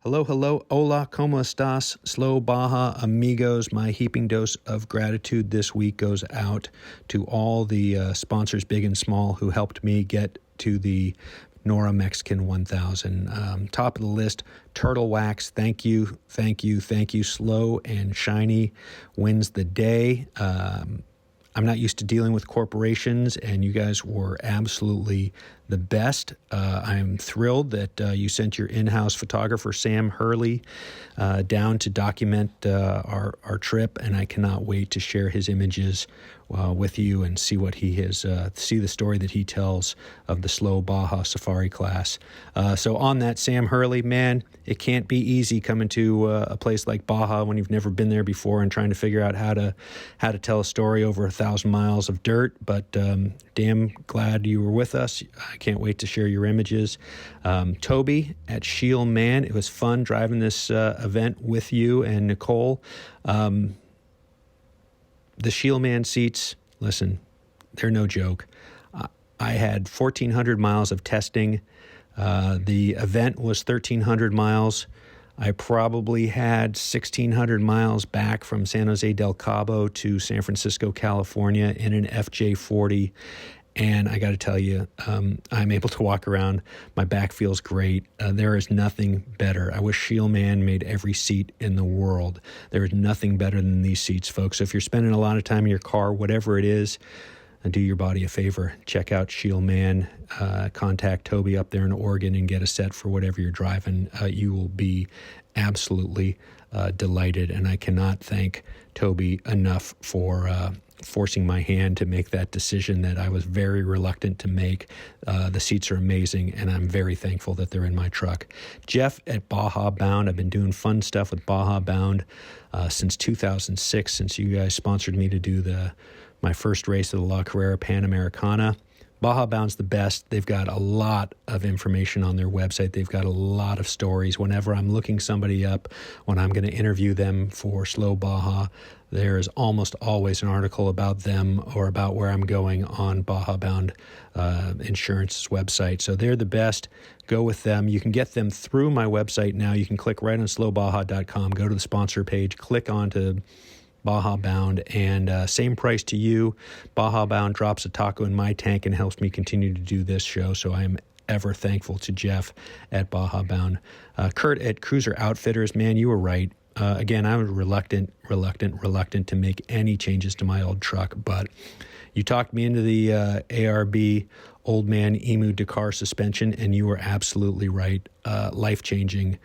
Hello, hello, hola, ¿cómo estás? Slow Baja amigos. My heaping dose of gratitude this week goes out to all the sponsors, big and small, who helped me get to the Nora Mexican 1000. Top of the list, Turtle Wax. Thank you, thank you, thank you. Slow and shiny wins the day. I'm not used to dealing with corporations, and you guys were absolutely the best. I am thrilled that you sent your in-house photographer, Sam Hurley, down to document our trip, and I cannot wait to share his images with you and see what he has, see the story that he tells of the Slow Baja Safari class. So on that, Sam Hurley, man, it can't be easy coming to a place like Baja when you've never been there before and trying to figure out how to tell a story over 1,000 miles of dirt. But damn glad you were with us. I can't wait to share your images. Toby at Shield Man, it was fun driving this event with you and Nicole. The Shield Man seats, listen, they're no joke. I had 1,400 miles of testing. The event was 1,300 miles. I probably had 1,600 miles back from San Jose del Cabo to San Francisco, California in an FJ40. And I got to tell you, I'm able to walk around. My back feels great. There is nothing better. I wish Shield Man made every seat in the world. There is nothing better than these seats, folks. So if you're spending a lot of time in your car, whatever it is, do your body a favor. Check out Shield Man. Contact Toby up there in Oregon and get a set for whatever you're driving. You will be absolutely delighted. And I cannot thank Toby enough for forcing my hand to make that decision that I was very reluctant to make. The seats are amazing, and I'm very thankful that they're in my truck. Jeff at Baja Bound. I've been doing fun stuff with Baja Bound since 2006, since you guys sponsored me to do my first race of the La Carrera Panamericana. Baja Bound's the best. They've got a lot of information on their website. They've got a lot of stories. Whenever I'm looking somebody up, when I'm going to interview them for Slow Baja, there's almost always an article about them or about where I'm going on Baja Bound Insurance's website. So they're the best. Go with them. You can get them through my website now. You can click right on slowbaja.com, go to the sponsor page, click onto Baja Bound, and same price to you. Baja Bound drops a taco in my tank and helps me continue to do this show, so I am ever thankful to Jeff at Baja Bound. Kurt at Cruiser Outfitters, man, you were right. Again, I was reluctant to make any changes to my old truck, but you talked me into the ARB Old Man Emu Dakar suspension, and you were absolutely right. Life-changing.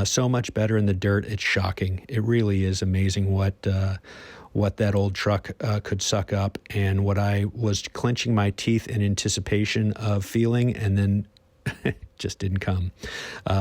So much better in the dirt. It's shocking. It really is amazing what that old truck could suck up, and what I was clenching my teeth in anticipation of feeling, and then just didn't come.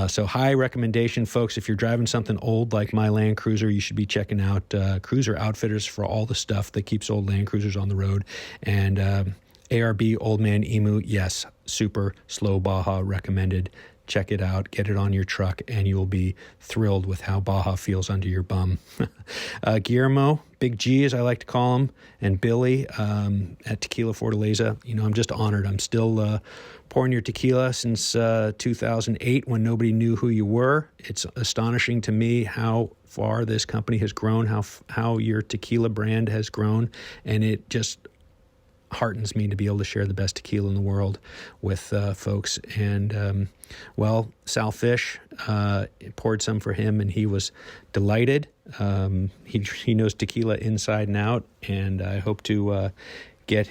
So high recommendation, folks. If you're driving something old like my Land Cruiser, you should be checking out Cruiser Outfitters for all the stuff that keeps old Land Cruisers on the road. And ARB Old Man Emu, yes, super Slow Baja recommended. Check it out, get it on your truck, and you'll be thrilled with how Baja feels under your bum. Guillermo, Big G as I like to call him, and Billy at Tequila Fortaleza. You know, I'm just honored. I'm still pouring your tequila since 2008 when nobody knew who you were. It's astonishing to me how far this company has grown, how your tequila brand has grown, and it just heartens me to be able to share the best tequila in the world with folks. And Sal Fish poured some for him, and he was delighted. He knows tequila inside and out, and I hope to get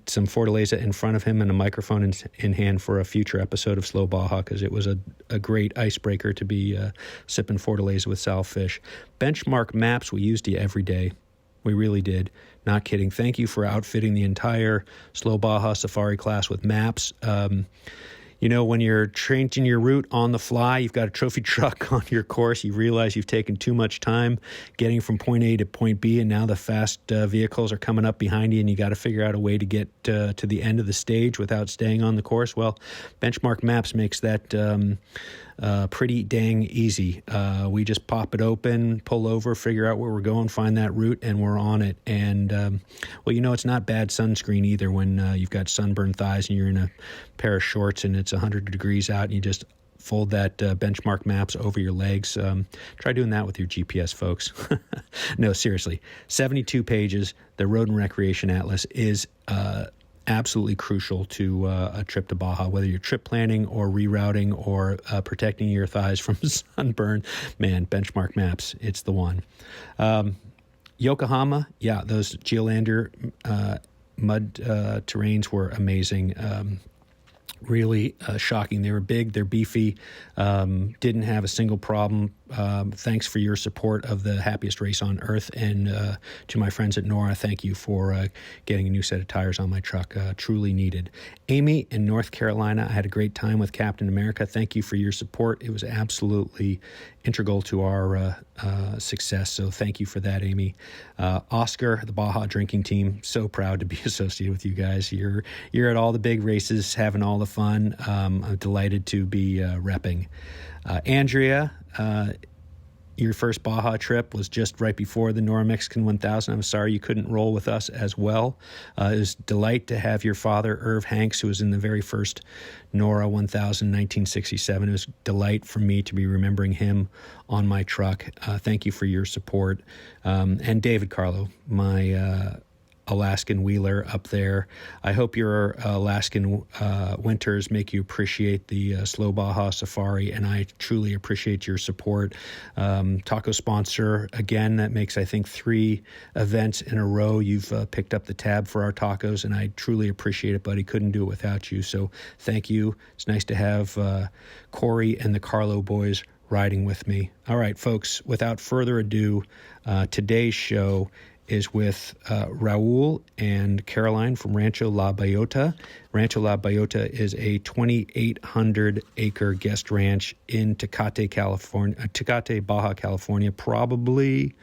some Fortaleza in front of him and a microphone in hand for a future episode of Slow Baja, because it was a great icebreaker to be sipping Fortaleza with Sal Fish. Benchmark Maps, we used you every day. We really did. Not kidding. Thank you for outfitting the entire Slow Baja Safari class with maps. You know, when you're changing your route on the fly, you've got a trophy truck on your course, you realize you've taken too much time getting from point A to point B, and now the fast vehicles are coming up behind you, and you got to figure out a way to get to the end of the stage without staying on the course. Well, Benchmark Maps makes that pretty dang easy. We just pop it open, pull over, figure out where we're going, find that route, and we're on it. And, well, you know, it's not bad sunscreen either when you've got sunburned thighs and you're in a pair of shorts and it's 100 degrees out and you just fold that benchmark maps over your legs. Try doing that with your GPS, folks. No, seriously. 72 pages. The Road and Recreation Atlas is absolutely crucial to a trip to Baja, whether you're trip planning or rerouting or protecting your thighs from sunburn. Man, benchmark maps, it's the one. Yokohama, yeah, those Geolander mud terrains were amazing. Really shocking. They were big, they're beefy, didn't have a single problem. Thanks for your support of the happiest race on earth. And to my friends at Nora, thank you for getting a new set of tires on my truck. Truly needed. Amy in North Carolina, I had a great time with Captain America. Thank you for your support. It was absolutely integral to our success. So thank you for that, Amy. Oscar, the Baja drinking team, so proud to be associated with you guys. You're at all the big races, having all the fun. I'm delighted to be repping. Andrea, your first Baja trip was just right before the Nora Mexican 1000. I'm sorry you couldn't roll with us as well. It was a delight to have your father, Irv Hanks, who was in the very first Nora 1000 1967. It was a delight for me to be remembering him on my truck. Thank you for your support. And David Carlo, my Alaskan wheeler up there. I hope your Alaskan winters make you appreciate the Slow Baja Safari, and I truly appreciate your support. Taco sponsor, again, that makes, I think, 3 events in a row. You've picked up the tab for our tacos, and I truly appreciate it, buddy. Couldn't do it without you, so thank you. It's nice to have Corey and the Carlo boys riding with me. All right, folks, without further ado, today's show is with Raul and Caroline from Rancho La Bayota. Rancho La Bayota is a 2,800-acre guest ranch in Tecate, California, Tecate, Baja California. Probably,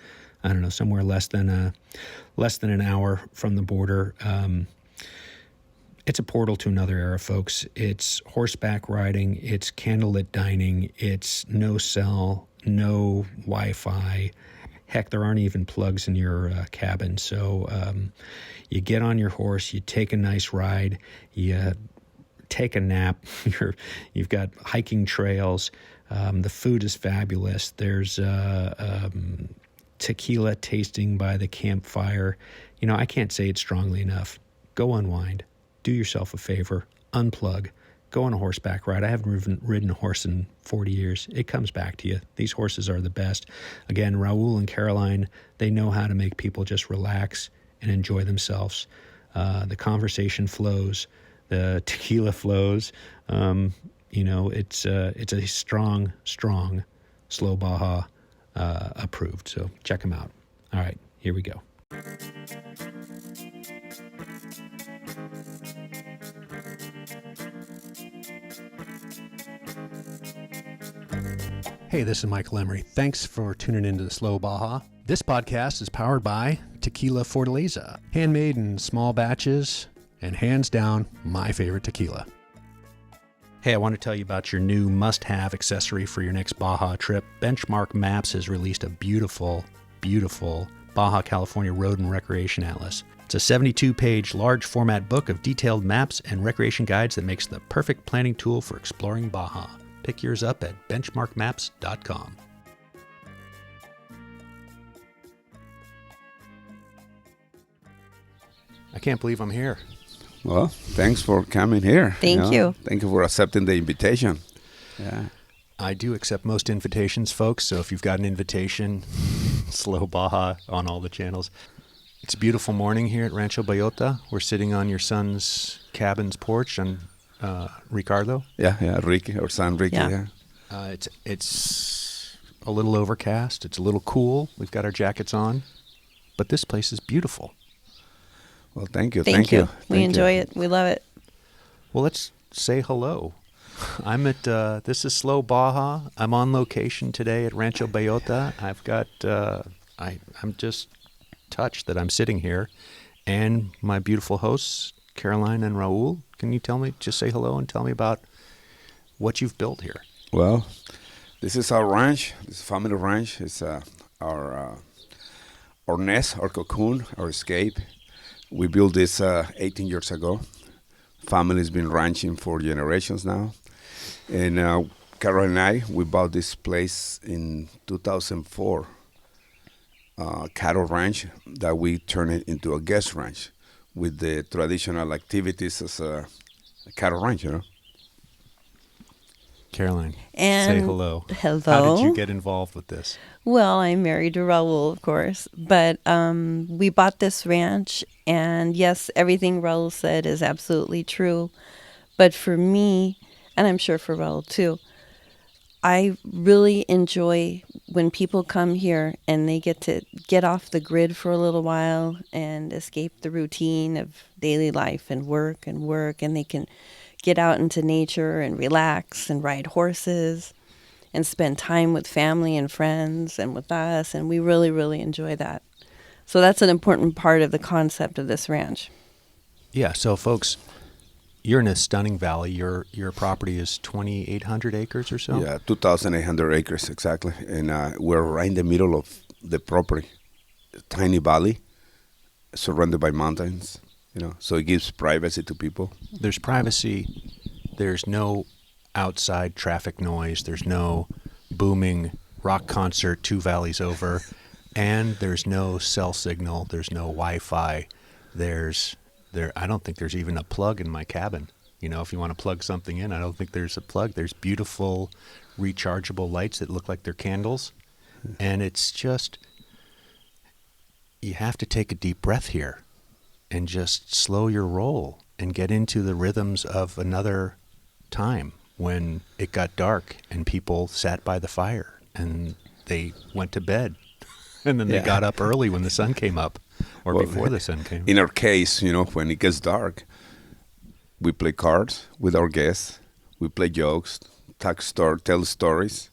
I don't know, somewhere less than an hour from the border. It's a portal to another era, folks. It's horseback riding. It's candlelit dining. It's no cell, no Wi-Fi. Heck, there aren't even plugs in your cabin. So you get on your horse, you take a nice ride, you take a nap. You've got hiking trails. The food is fabulous. There's tequila tasting by the campfire. You know, I can't say it strongly enough. Go unwind. Do yourself a favor. Unplug. Go on a horseback ride. I haven't ridden a horse in 40 years. It comes back to you. These horses are the best. Again, Raul and Caroline, they know how to make people just relax and enjoy themselves. The conversation flows. The tequila flows. It's a strong, Slow Baja approved. So check them out. All right, here we go. Hey, this is Michael Emery. Thanks for tuning into the Slow Baja. This podcast is powered by Tequila Fortaleza, handmade in small batches, and hands down, my favorite tequila. Hey, I want to tell you about your new must-have accessory for your next Baja trip. Benchmark Maps has released a beautiful, beautiful Baja California Road and Recreation Atlas. It's a 72-page, large-format book of detailed maps and recreation guides that makes the perfect planning tool for exploring Baja. Pick yours up at benchmarkmaps.com. I can't believe I'm here. Well, thanks for coming here. Thank you. Thank you for accepting the invitation. Yeah. I do accept most invitations, folks, so if you've got an invitation, Slow Baja on all the channels. It's a beautiful morning here at Rancho Bayota. We're sitting on your son's cabin's porch on Ricardo. Yeah, Ricky, or son Ricky. Yeah. It's a little overcast. It's a little cool. We've got our jackets on, but this place is beautiful. Well, thank you. Thank you. We enjoy it. We love it. Well, let's say hello. I'm at this is Slow Baja. I'm on location today at Rancho Bayota. I've got I'm just touched that I'm sitting here, and my beautiful hosts, Caroline and Raul. Can you just say hello and tell me about what you've built here? Well, this is our ranch. This is a family ranch. It's our nest, our cocoon, our escape. We built this 18 years ago. Family's been ranching for generations now. And Carol and I, we bought this place in 2004, cattle ranch that we turned it into a guest ranch with the traditional activities as a cattle ranch, Caroline, And say hello. hello. How did you get involved with this? Well, I'm married to Raul, of course, but we bought this ranch, and yes, everything Raul said is absolutely true. But for me, and I'm sure for Raul too, I really enjoy when people come here and they get to get off the grid for a little while and escape the routine of daily life and work, and they can get out into nature and relax and ride horses and spend time with family and friends and with us, and we really, really enjoy that. So that's an important part of the concept of this ranch. Yeah, so folks, you're in a stunning valley. Your property is 2,800 acres or so? Yeah, 2,800 acres exactly. And we're right in the middle of the property, a tiny valley surrounded by mountains, so it gives privacy to people. There's privacy. There's no outside traffic noise. There's no booming rock concert 2 valleys over. And there's no cell signal. There's no Wi-Fi. I don't think there's even a plug in my cabin. If you want to plug something in, I don't think there's a plug. There's beautiful rechargeable lights that look like they're candles. And it's just, you have to take a deep breath here and just slow your roll and get into the rhythms of another time when it got dark and people sat by the fire and they went to bed and then they got up early when the sun came up or before the sun came. In our case, when it gets dark, we play cards with our guests. We play jokes, tell stories,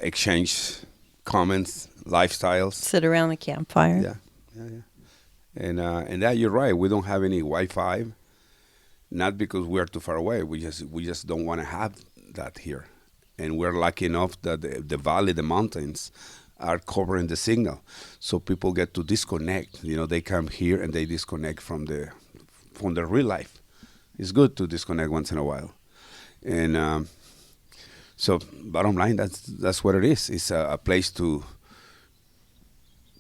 exchange comments, lifestyles. Sit around the campfire. Yeah. And that you're right. We don't have any Wi-Fi, not because we're too far away. We just don't want to have that here. And we're lucky enough that the valley, the mountains, are covering the signal, so people get to disconnect. They come here and they disconnect from their real life. It's good to disconnect once in a while, and so bottom line, that's what it is. It's a place to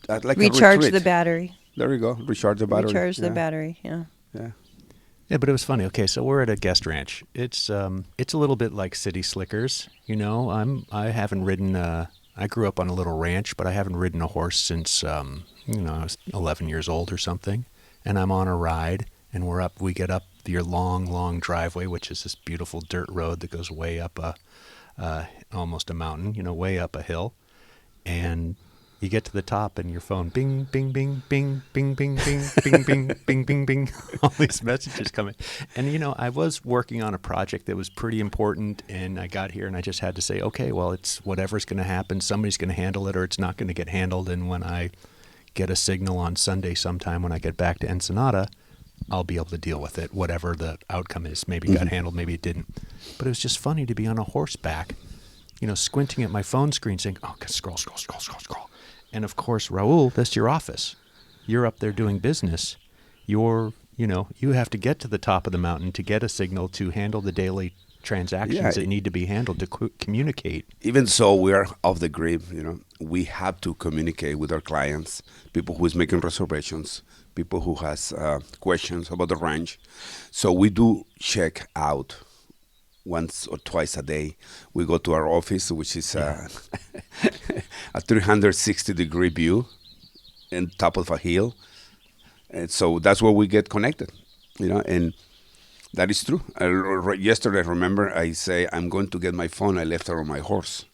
like Recharge a retreat. the battery. There you go. Recharge the battery. Recharge the battery. Yeah. Yeah, but it was funny. Okay, so we're at a guest ranch. It's a little bit like City Slickers. I haven't ridden. I grew up on a little ranch, but I haven't ridden a horse since I was 11 years old or something. And I'm on a ride, and we get up your long driveway, which is this beautiful dirt road that goes way up almost a mountain, way up a hill. And you get to the top and your phone, bing, bing, bing, bing, bing, bing, bing, bing, bing, bing, bing, bing, all these messages coming. And, I was working on a project that was pretty important, and I got here and I just had to say, okay, well, it's whatever's going to happen. Somebody's going to handle it or it's not going to get handled. And when I get a signal on Sunday sometime when I get back to Ensenada, I'll be able to deal with it, whatever the outcome is. Maybe it got handled, maybe it didn't. But it was just funny to be on a horseback, squinting at my phone screen saying, oh, scroll. And of course, Raul, that's your office. You're up there doing business. You have to get to the top of the mountain to get a signal to handle the daily transactions that need to be handled to communicate. Even so, we are off the grid. We have to communicate with our clients, people who is making reservations, people who has questions about the ranch. So we do check out once or twice a day. We go to our office, which is a 360-degree view on top of a hill. And so that's where we get connected, and that is true. Yesterday, remember, I say, I'm going to get my phone. I left it on my horse.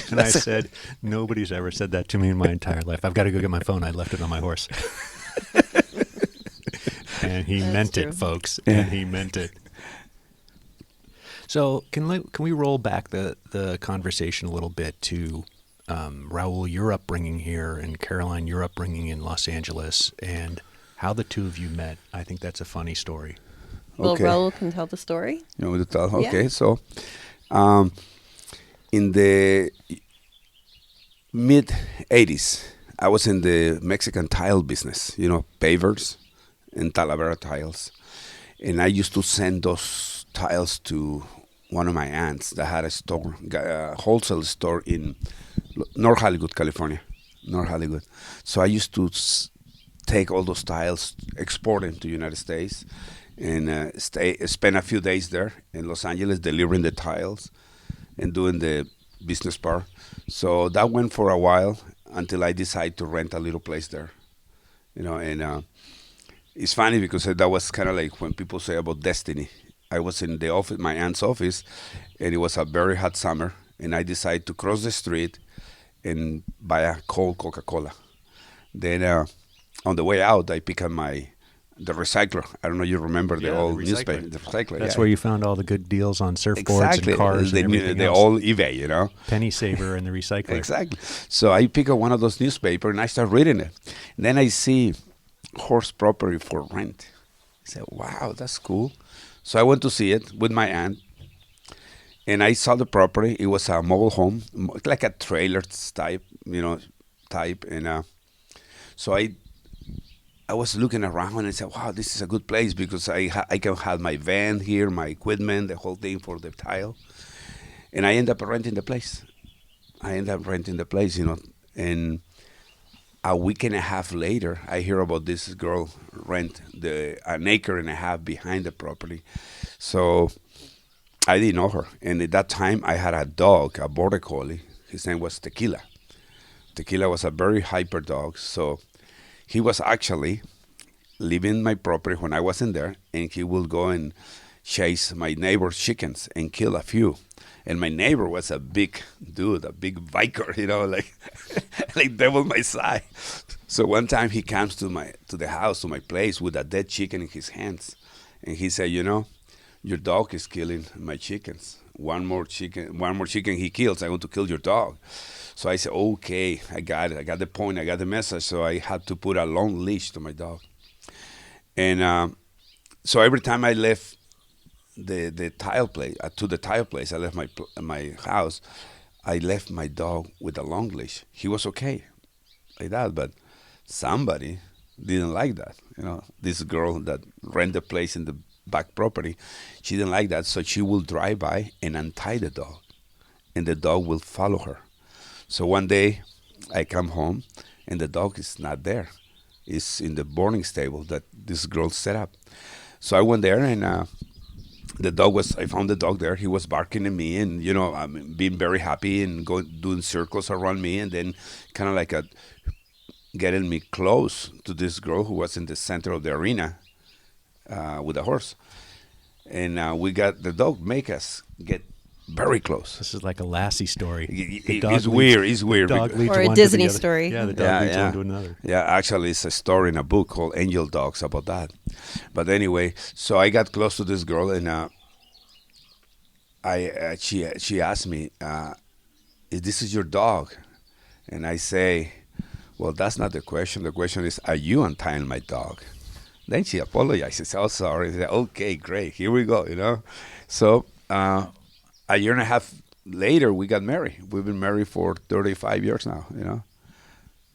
And I said, nobody's ever said that to me in my entire life. I've got to go get my phone. I left it on my horse. And he meant it, folks. And he meant it. So can we roll back the conversation a little bit to Raul, your upbringing here, and Caroline, your upbringing in Los Angeles, and how the two of you met? I think that's a funny story. Well, Raul can tell the story. You want me to tell? Okay, Yeah. so in the mid-'80s, I was in the Mexican tile business, pavers and Talavera tiles. And I used to send those tiles to one of my aunts that had a store, a wholesale store in North Hollywood, California. North Hollywood. So I used to take all those tiles, export them to United States, and spend a few days there in Los Angeles delivering the tiles and doing the business part. So that went for a while until I decided to rent a little place there. And it's funny because that was kind of like when people say about destiny. I was in the office, my aunt's office, and it was a very hot summer, and I decided to cross the street and buy a cold Coca-Cola. Then on the way out, I picked up the recycler. I don't know if you remember the old newspaper, the recycler. That's where you found all the good deals on surfboards exactly. and cars the, and everything the else. old eBay, Penny Saver and the recycler. Exactly. So I pick up one of those newspapers and I start reading it. And then I see horse property for rent. I said, wow, that's cool. So I went to see it with my aunt. And I saw the property. It was a mobile home, like a trailer type, type. And so I was looking around and I said, wow, this is a good place because I can have my van here, my equipment, the whole thing for the tile. And I end up renting the place. And a week and a half later, I hear about this girl rent an acre and a half behind the property. So I didn't know her. And at that time, I had a dog, a border collie. His name was Tequila. Tequila was a very hyper dog. So he was actually living my property when I wasn't there, and he would go and chase my neighbor's chickens and kill a few. And my neighbor was a big dude, a big Viker, like double my size. So one time he comes to the house, to my place, with a dead chicken in his hands, and he said, your dog is killing my chickens. One more chicken he kills, I'm going to kill your dog. So I said, okay, I got it. I got the point. I got the message. So I had to put a long leash to my dog. And so every time I left the tile place, I left my house, I left my dog with a long leash. He was okay like that, but somebody didn't like that. This girl that rented the place in the back property, she didn't like that, so she will drive by and untie the dog, and the dog will follow her. So one day, I come home, and the dog is not there. It's in the boarding stable that this girl set up. So I went there, and I found the dog there. He was barking at me, and being very happy and doing circles around me, and then kind of like getting me close to this girl who was in the center of the arena with a horse. And we got the dog make us get very close. This is like a Lassie story. It's weird. Dog leads Or a one Disney to the other. story. Yeah, the dog leads one to another. Yeah, actually, it's a story in a book called Angel Dogs about that. But anyway, so I got close to this girl, and she asked me, "This is your dog?" And I say, "Well, that's not the question. The question is, are you untying my dog?" Then she apologizes. "Oh, sorry." I said, "Okay, great. Here we go." So a year and a half later, we got married. We've been married for 35 years now.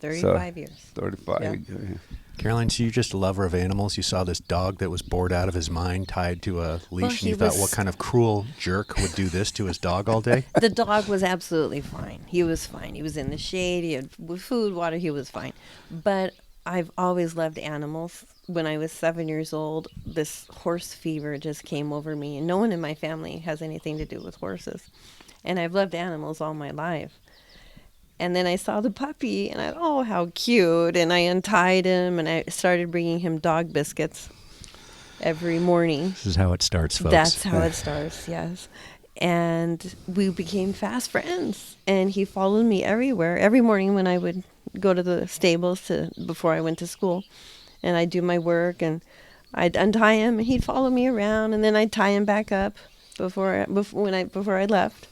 35 years. 35. Yeah. Yeah. Caroline, so you're just a lover of animals. You saw this dog that was bored out of his mind, tied to a leash, and you thought, what kind of cruel jerk would do this to his dog all day? The dog was absolutely fine. He was fine. He was in the shade. He had food, water. He was fine. But I've always loved animals. When I was 7 years old, this horse fever just came over me. And no one in my family has anything to do with horses. And I've loved animals all my life. And then I saw the puppy, and I thought, oh, how cute. And I untied him, and I started bringing him dog biscuits every morning. This is how it starts, folks. That's how it starts, yes. And we became fast friends. And he followed me everywhere. Every morning when I would go to the stables before I went to school, and I'd do my work, and I'd untie him, and he'd follow me around, and then I'd tie him back up before I left.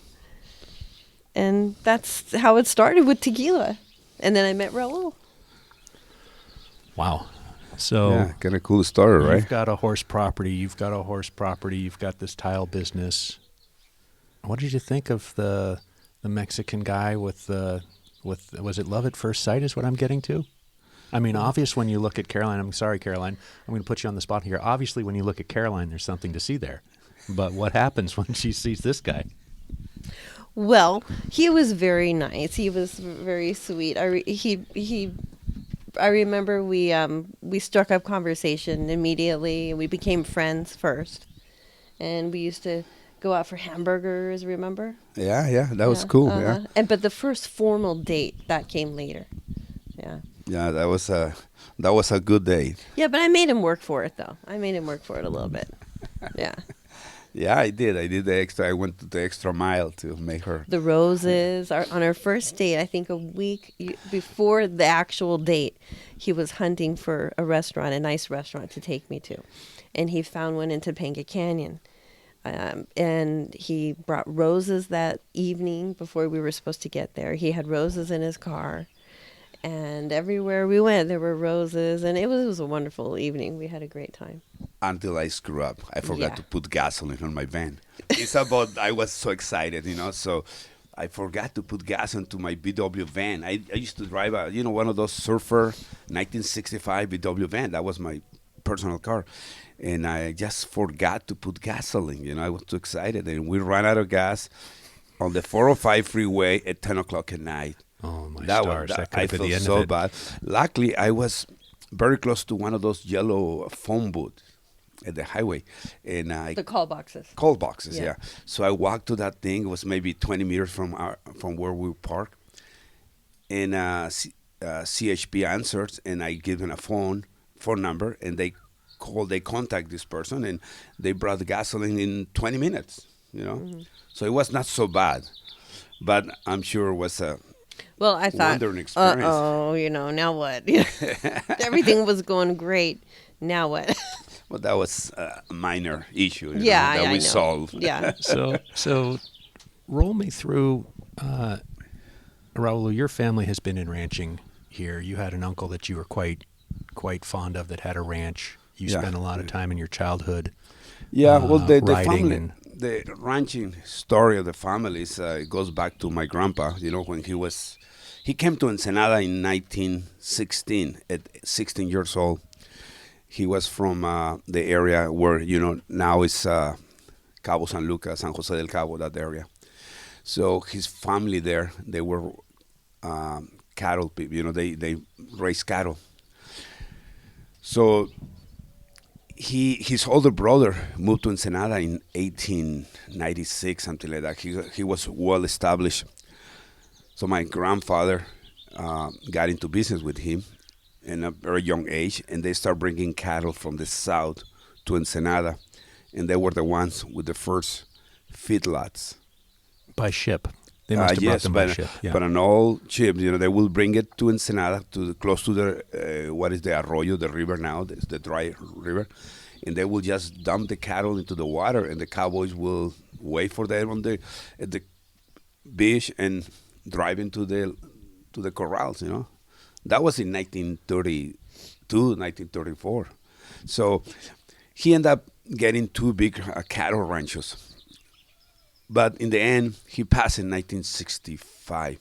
And that's how it started with Tequila. And then I met Raul. Wow. So Yeah, kind of cool story, right? You've got a horse property. You've got this tile business. What did you think of the Mexican guy with was it love at first sight is what I'm getting to? I mean, obvious when you look at Caroline. I'm sorry, Caroline. I'm going to put you on the spot here. Obviously, when you look at Caroline, there's something to see there. But what happens when she sees this guy? Well, he was very nice. He was very sweet. I remember we struck up conversation immediately. We became friends first, and we used to go out for hamburgers. Remember? Yeah, that was Yeah, cool. uh-huh. Yeah, And but the first formal date that came later. Yeah. yeah, that was a good day. Yeah, but I made him work for it though. I made him work for it a little bit. Yeah. Yeah, I did. I did the extra. I went to the extra mile to make her. The roses on our first date. I think a week before the actual date, he was hunting for a restaurant, a nice restaurant to take me to, and he found one in Topanga Canyon. And he brought roses that evening before we were supposed to get there. He had roses in his car, and everywhere we went, there were roses, and it was a wonderful evening. We had a great time. Until I screw up. I forgot Yeah. to put gasoline on my van. It's about, I was so excited, so I forgot to put gas into my VW van. I used to drive one of those Surfer 1965 VW van. That was my personal car. And I just forgot to put gasoline. I was too excited. And we ran out of gas on the 405 freeway at 10 o'clock at night. Oh, my That stars. was, That could I have been felt the end so of it. bad. Luckily, I was very close to one of those yellow phone booths at the highway, and The call boxes. call boxes. Yeah. Yeah. So I walked to that thing. It was maybe 20 meters from where we parked, and CHP answered, and I gave them a phone number, and they contact this person, and they brought the gasoline in 20 minutes. So it was not so bad, but I'm sure it was a Well, I thought, wondering experience. now what? Everything was going great. Now what? Well, that was a minor issue Yeah, that I we know. solved. Yeah. So roll me through, Raul, your family has been in ranching here. You had an uncle that you were quite fond of that had a ranch. You Yeah. spent a lot of time in your childhood. Yeah, well, the riding family, and- the ranching story of the family goes back to my grandpa. When he came to Ensenada in 1916 at 16 years old. He was from the area where now is Cabo San Lucas, San Jose del Cabo, that area. So his family there, they were cattle people. They raise cattle. So his older brother moved to Ensenada in 1896, something like that. He was well established. So my grandfather got into business with him in a very young age, and they start bringing cattle from the south to Ensenada, and they were the ones with the first feedlots. by ship. They must have brought Yes, them by but, ship. Yeah. but an old ship, they will bring it to Ensenada, close to the what is the arroyo, the river now, the dry river, and they will just dump the cattle into the water, and the cowboys will wait for them at the beach and drive into the corrals. That was in 1932, 1934. So he ended up getting two big cattle ranchos. But in the end, he passed in 1965.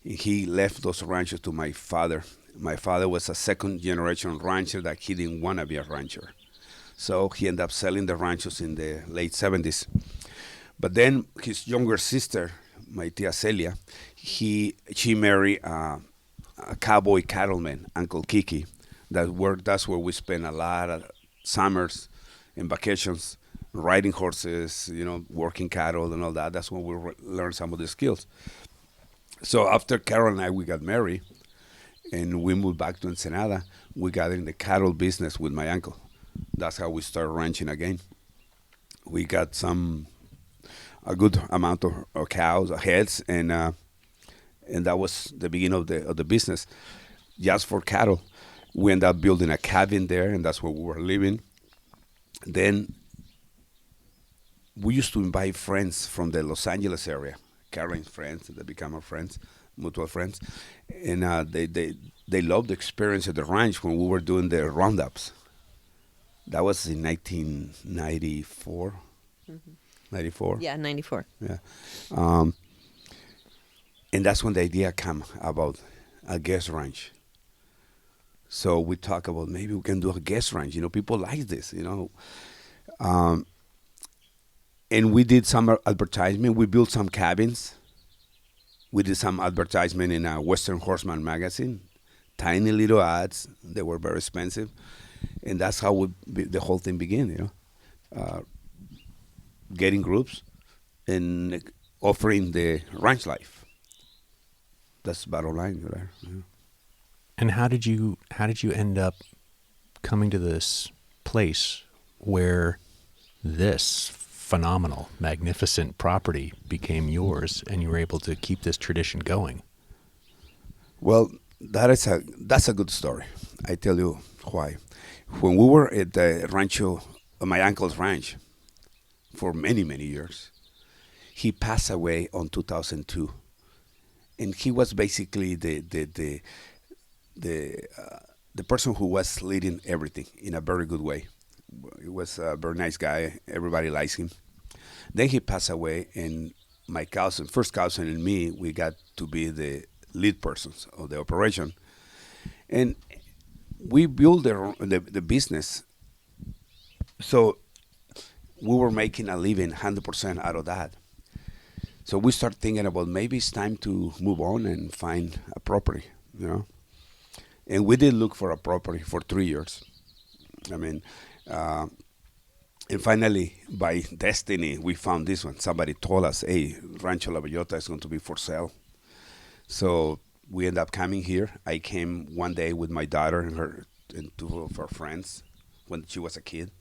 He left those ranchos to my father. My father was a second generation rancher that he didn't want to be a rancher. So he ended up selling the ranchos in the late 70s. But then his younger sister, my tia Celia, she married a cowboy cattleman, Uncle Kiki. That's where we spent a lot of summers and vacations riding horses, working cattle and all that. That's when we learned some of the skills. So after Carol and I, we got married, and we moved back to Ensenada. We got in the cattle business with my uncle. That's how we started ranching again. We got a good amount of cows, heads, and that was the beginning of the business, just for cattle. We ended up building a cabin there, and that's where we were living. Then we used to invite friends from the Los Angeles area, Caroline's friends, they became our friends, mutual friends, and they loved the experience at the ranch when we were doing the roundups. That was in 1994, 94. Yeah, 94. Yeah. And that's when the idea came about a guest ranch. So we talk about maybe we can do a guest ranch. People like this. And we did some advertisement. We built some cabins. We did some advertisement in a Western Horseman magazine. Tiny little ads. They were very expensive, and that's how the whole thing began. Getting groups and offering the ranch life. That's bottom line there. Yeah. And how did you end up coming to this place where this phenomenal, magnificent property became yours, and you were able to keep this tradition going? Well, that's a good story. I tell you why. When we were at the rancho, my uncle's ranch, for many years, he passed away on 2002, and he was basically the person who was leading everything in a very good way. He was a very nice guy. Everybody likes him. Then he passed away, and my first cousin, and me, we got to be the lead persons of the operation, and we built the business. So we were making a living 100% out of that. So we started thinking about maybe it's time to move on and find a property, And we did look for a property for 3 years. I mean, and finally, by destiny, we found this one. Somebody told us, hey, Rancho La Bellota is going to be for sale. So we ended up coming here. I came one day with my daughter and two of her friends when she was a kid.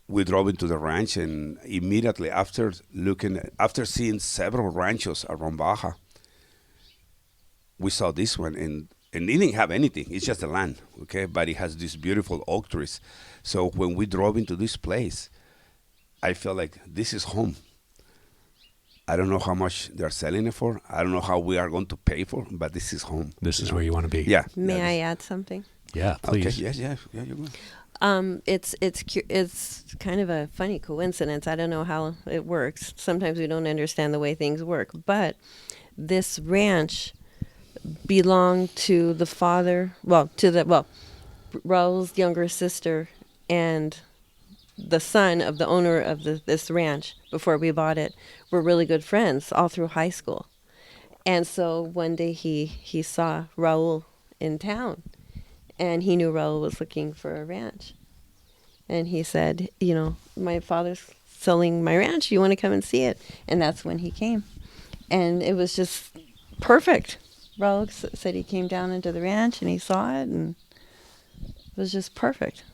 We drove into the ranch, and immediately after seeing several ranchos around Baja, we saw this one, and it didn't have anything. It's just the land, okay? But it has these beautiful oak trees. So when we drove into this place, I felt like this is home. I don't know how much they're selling it for. I don't know how we are going to pay for, but this is home. This is where you want to be. Yeah. May I add something? Yeah, please. Okay. Yes. Yeah. You're good. It's kind of a funny coincidence. I don't know how it works. Sometimes we don't understand the way things work. But this ranch belonged to the father, Raul's younger sister and the son of the owner of this ranch before we bought it were really good friends all through high school. And so one day he saw Raul in town, and he knew Raul was looking for a ranch. And he said, my father's selling my ranch. You want to come and see it? And that's when he came. And it was just perfect. Raul said he came down into the ranch and he saw it, and it was just perfect.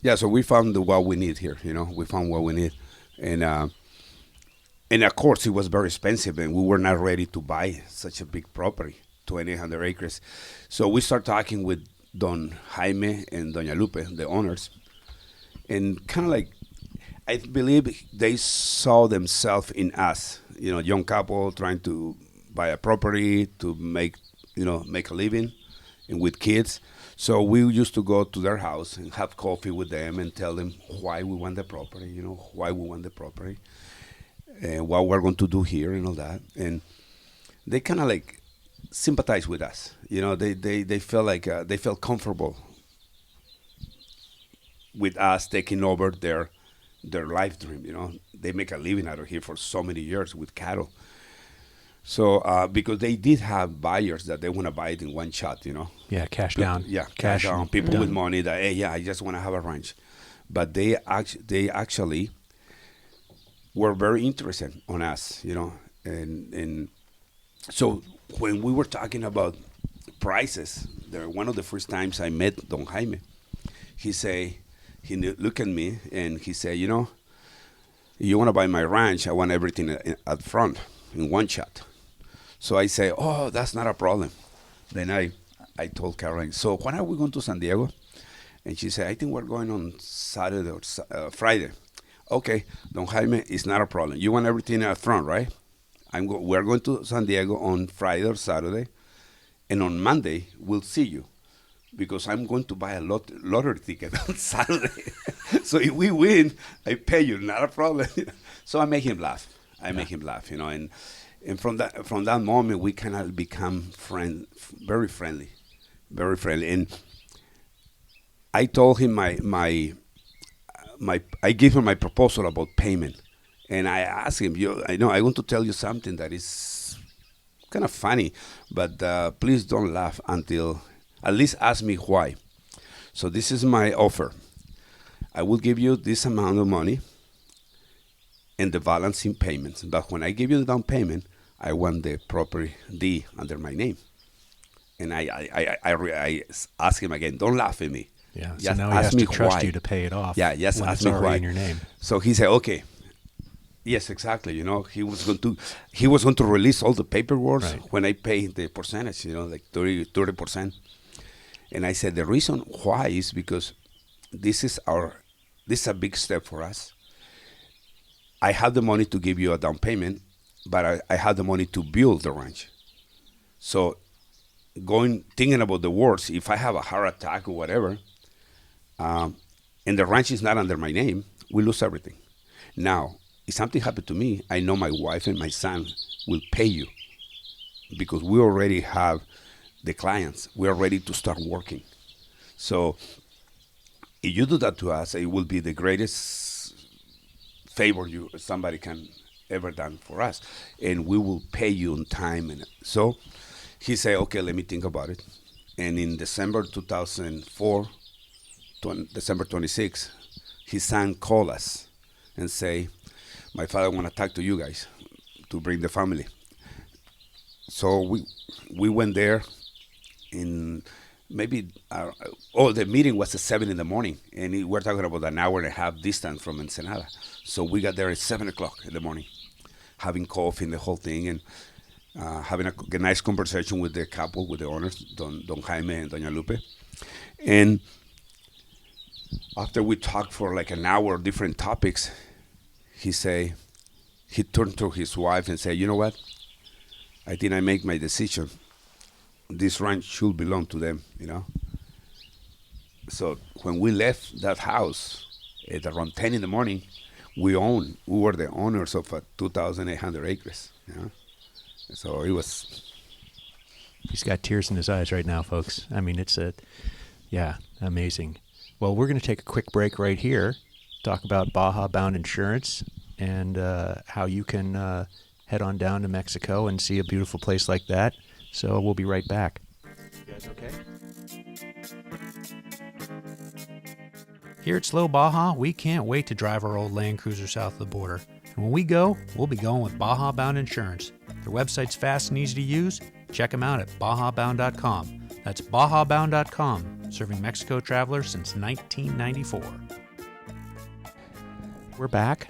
Yeah, so we found what we need here. We found what we need, and of course it was very expensive, and we were not ready to buy such a big property, 2,800 acres. So we started talking with Don Jaime and Doña Lupe, the owners, and kind of like, I believe they saw themselves in us, young couple trying to buy a property to make a living, and with kids. So we used to go to their house and have coffee with them and tell them why we want the property, and what we're going to do here and all that. And they kind of like sympathize with us. They felt like they felt comfortable with us taking over their life dream. They make a living out of here for so many years with cattle. So because they did have buyers that they want to buy it in one shot, Yeah, cash down. Yeah, cash down. People done. with money that, hey, I just want to have a ranch. But they actually were very interested on us, and so when we were talking about prices, one of the first times I met Don Jaime, he looked at me and he said, you want to buy my ranch, I want everything up front in one shot. So I say, oh, that's not a problem. Then I told Caroline, so when are we going to San Diego? And she said, I think we're going on Saturday or Friday. Okay, Don Jaime, it's not a problem. You want everything up front, right? We're going to San Diego on Friday or Saturday, and on Monday we'll see you, because I'm going to buy a lottery ticket on Saturday. So if we win, I pay you, not a problem. So I make him laugh. And from that moment we kind of become very friendly. And I told him I gave him my proposal about payment. And I asked him, I know I want to tell you something that is kind of funny, but please don't laugh until at least ask me why. So this is my offer. I will give you this amount of money and the balance in payments. But when I give you the down payment, I want the property D under my name. And I ask him again, don't laugh at me. Yeah. So Just now he has ask me to trust why. you to pay it off. Yeah, yes, when ask it's me already why. in your name. So he said, okay. Yes, exactly. He was going to release all the paperwork Right. when I pay the percentage, like 30%. And I said the reason why is because this is a big step for us. I have the money to give you a down payment, but I have the money to build the ranch. So thinking about the worst, if I have a heart attack or whatever, and the ranch is not under my name, we lose everything. Now, if something happened to me, I know my wife and my son will pay you because we already have the clients. We are ready to start working. So if you do that to us, it will be the greatest favor somebody can ever done for us, and we will pay you on time. And so he said, okay, let me think about it. And in December 2004, December 26, his son called us and say, my father want to talk to you guys to bring the family. So we went there in maybe, the meeting was at 7 in the morning, and we're talking about an hour and a half distance from Ensenada. So we got there at 7 o'clock in the morning, having coffee and the whole thing, and having a nice conversation with the couple, with the owners, Don Jaime and Doña Lupe. And after we talked for like an hour, different topics, he turned to his wife and said, you know what? I think I make my decision. This ranch should belong to them, So when we left that house at around 10 in the morning, we were the owners of 2,800 acres, So it was. He's got tears in his eyes right now, folks. I mean, it's amazing. Well, we're going to take a quick break right here, talk about Baja Bound Insurance and how you can head on down to Mexico and see a beautiful place like that. So we'll be right back. You guys okay? Here at Slow Baja, we can't wait to drive our old Land Cruiser south of the border. And when we go, we'll be going with Baja Bound Insurance. Their website's fast and easy to use. Check them out at bajabound.com. That's bajabound.com, serving Mexico travelers since 1994. We're back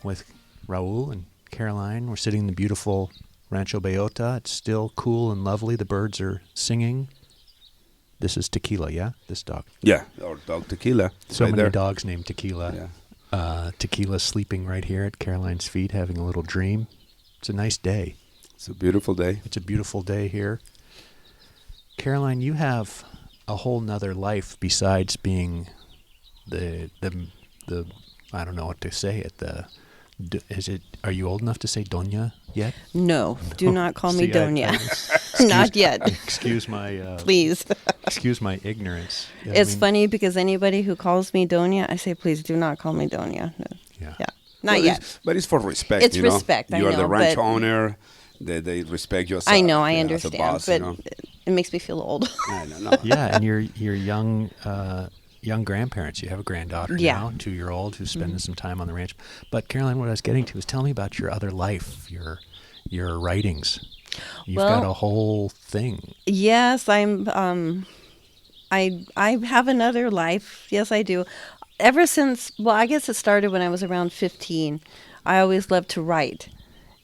with Raul and Caroline. We're sitting in the beautiful Rancho Bellota. It's still cool and lovely. The birds are singing. This is Tequila, yeah? This dog. Yeah, our dog Tequila. So right many there. dogs named Tequila. Yeah. Tequila's sleeping right here at Caroline's feet, having a little dream. It's a nice day. It's a beautiful day. It's a beautiful day here. Caroline, you have a whole nother life besides being the I don't know what to say it. Are you old enough to say Doña yet? No, do not call me See, Doña. Not yet. Excuse my Please. excuse my ignorance. It's funny because anybody who calls me Doña, I say, please do not call me Doña. No. Yeah. Not yet. But it's for respect. It's respect, I You're the know, ranch but- owner. They respect you as I know, I as a understand, boss, but it makes me feel old. I don't know. Yeah, and you're young grandparents. You have a granddaughter Yeah. now, 2-year-old, who's spending some time on the ranch. But Caroline, what I was getting to is tell me about your other life, your writings. You've got Well- a whole thing. Yes, I'm. I have another life. Yes, I do. Ever since, well, I guess it started when I was around 15. I always loved to write,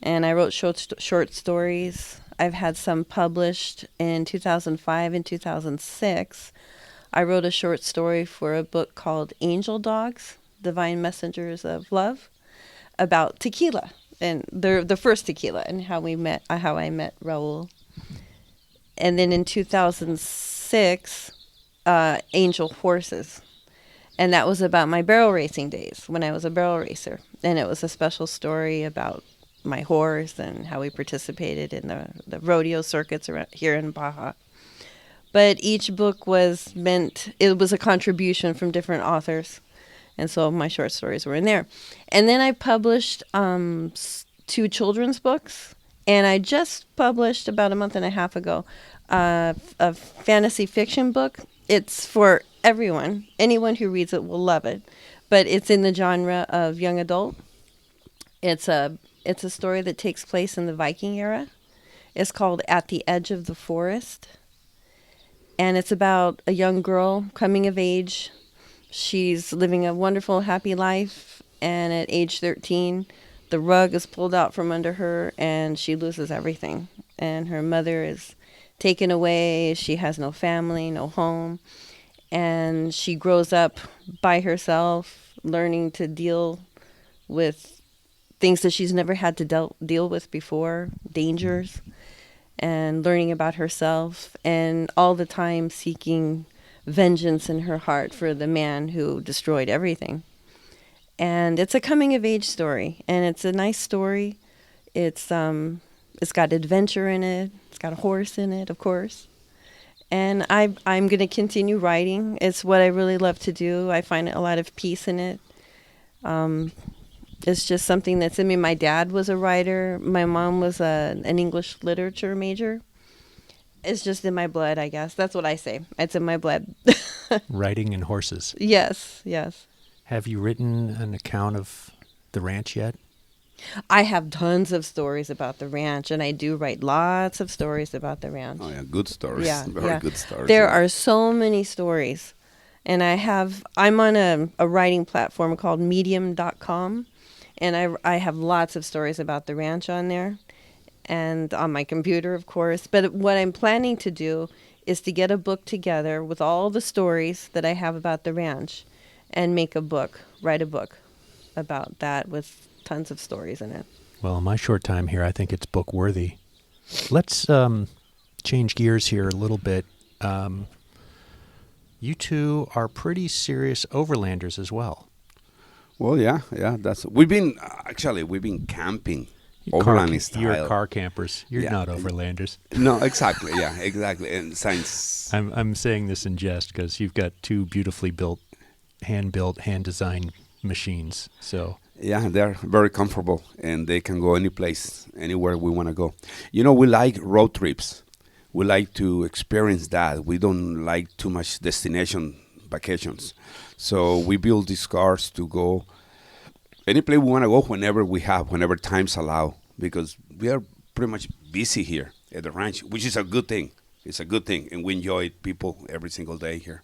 and I wrote short stories. I've had some published in 2005 and 2006. I wrote a short story for a book called Angel Dogs, Divine Messengers of Love, about tequila and the first tequila and how I met Raul. And then in 2006, Angel Horses. And that was about my barrel racing days when I was a barrel racer. And it was a special story about my horse and how we participated in the rodeo circuits around here in Baja. But each book was it was a contribution from different authors. And so my short stories were in there. And then I published 2 children's books. And I just published about a month and a half ago a fantasy fiction book. It's for everyone. Anyone who reads it will love it. But it's in the genre of young adult. It's a story that takes place in the Viking era. It's called At the Edge of the Forest. And it's about a young girl coming of age. She's living a wonderful, happy life. And at age 13, the rug is pulled out from under her and she loses everything. And her mother is taken away. She has no family, no home. And she grows up by herself, learning to deal with things that she's never had to deal with before, dangers, and learning about herself, and all the time seeking vengeance in her heart for the man who destroyed everything. And it's a coming of age story, and it's a nice story. It's got adventure in it. It's got a horse in it, of course. And I'm going to continue writing. It's what I really love to do. I find a lot of peace in it. It's just something that's in me. My dad was a writer. My mom was an English literature major. It's just in my blood, I guess. That's what I say. It's in my blood. Writing and horses. Yes, yes. Have you written an account of the ranch yet? I have tons of stories about the ranch, and I do write lots of stories about the ranch. Oh yeah, good stories. Yeah, Very good stories. There yeah. are so many stories. And I'm on a writing platform called medium.com, and I have lots of stories about the ranch on there, and on my computer, of course. But what I'm planning to do is to get a book together with all the stories that I have about the ranch and write a book about that with tons of stories in it. Well, in my short time here, I think it's book worthy. Let's change gears here a little bit. You two are pretty serious overlanders as well. Well, yeah. We've been camping overlanding style. You're car campers. You're Yeah. not overlanders. No, exactly. Yeah, exactly. And science. I'm saying this in jest because you've got 2 beautifully built, hand-designed machines. So Yeah, they're very comfortable, and they can go any place, anywhere we want to go. You know, we like road trips. We like to experience that. We don't like too much destination vacations. So we build these cars to go any place we want to go whenever times allow, because we are pretty much busy here at the ranch, which is a good thing. It's a good thing, and we enjoy people every single day here.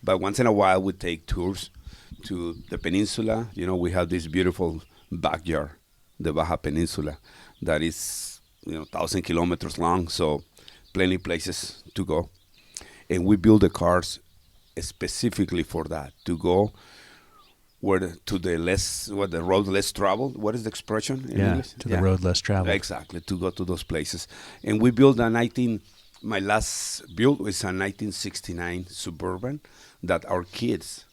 But once in a while, we take tours to the peninsula. You know, we have this beautiful backyard, the Baja Peninsula, that is 1,000 kilometers long. So plenty places to go, and we build the cars specifically for that, to go the road less traveled. What is the expression in English? The road less traveled. Exactly, to go to those places. And we built my last build was a 1969 Suburban that our kids,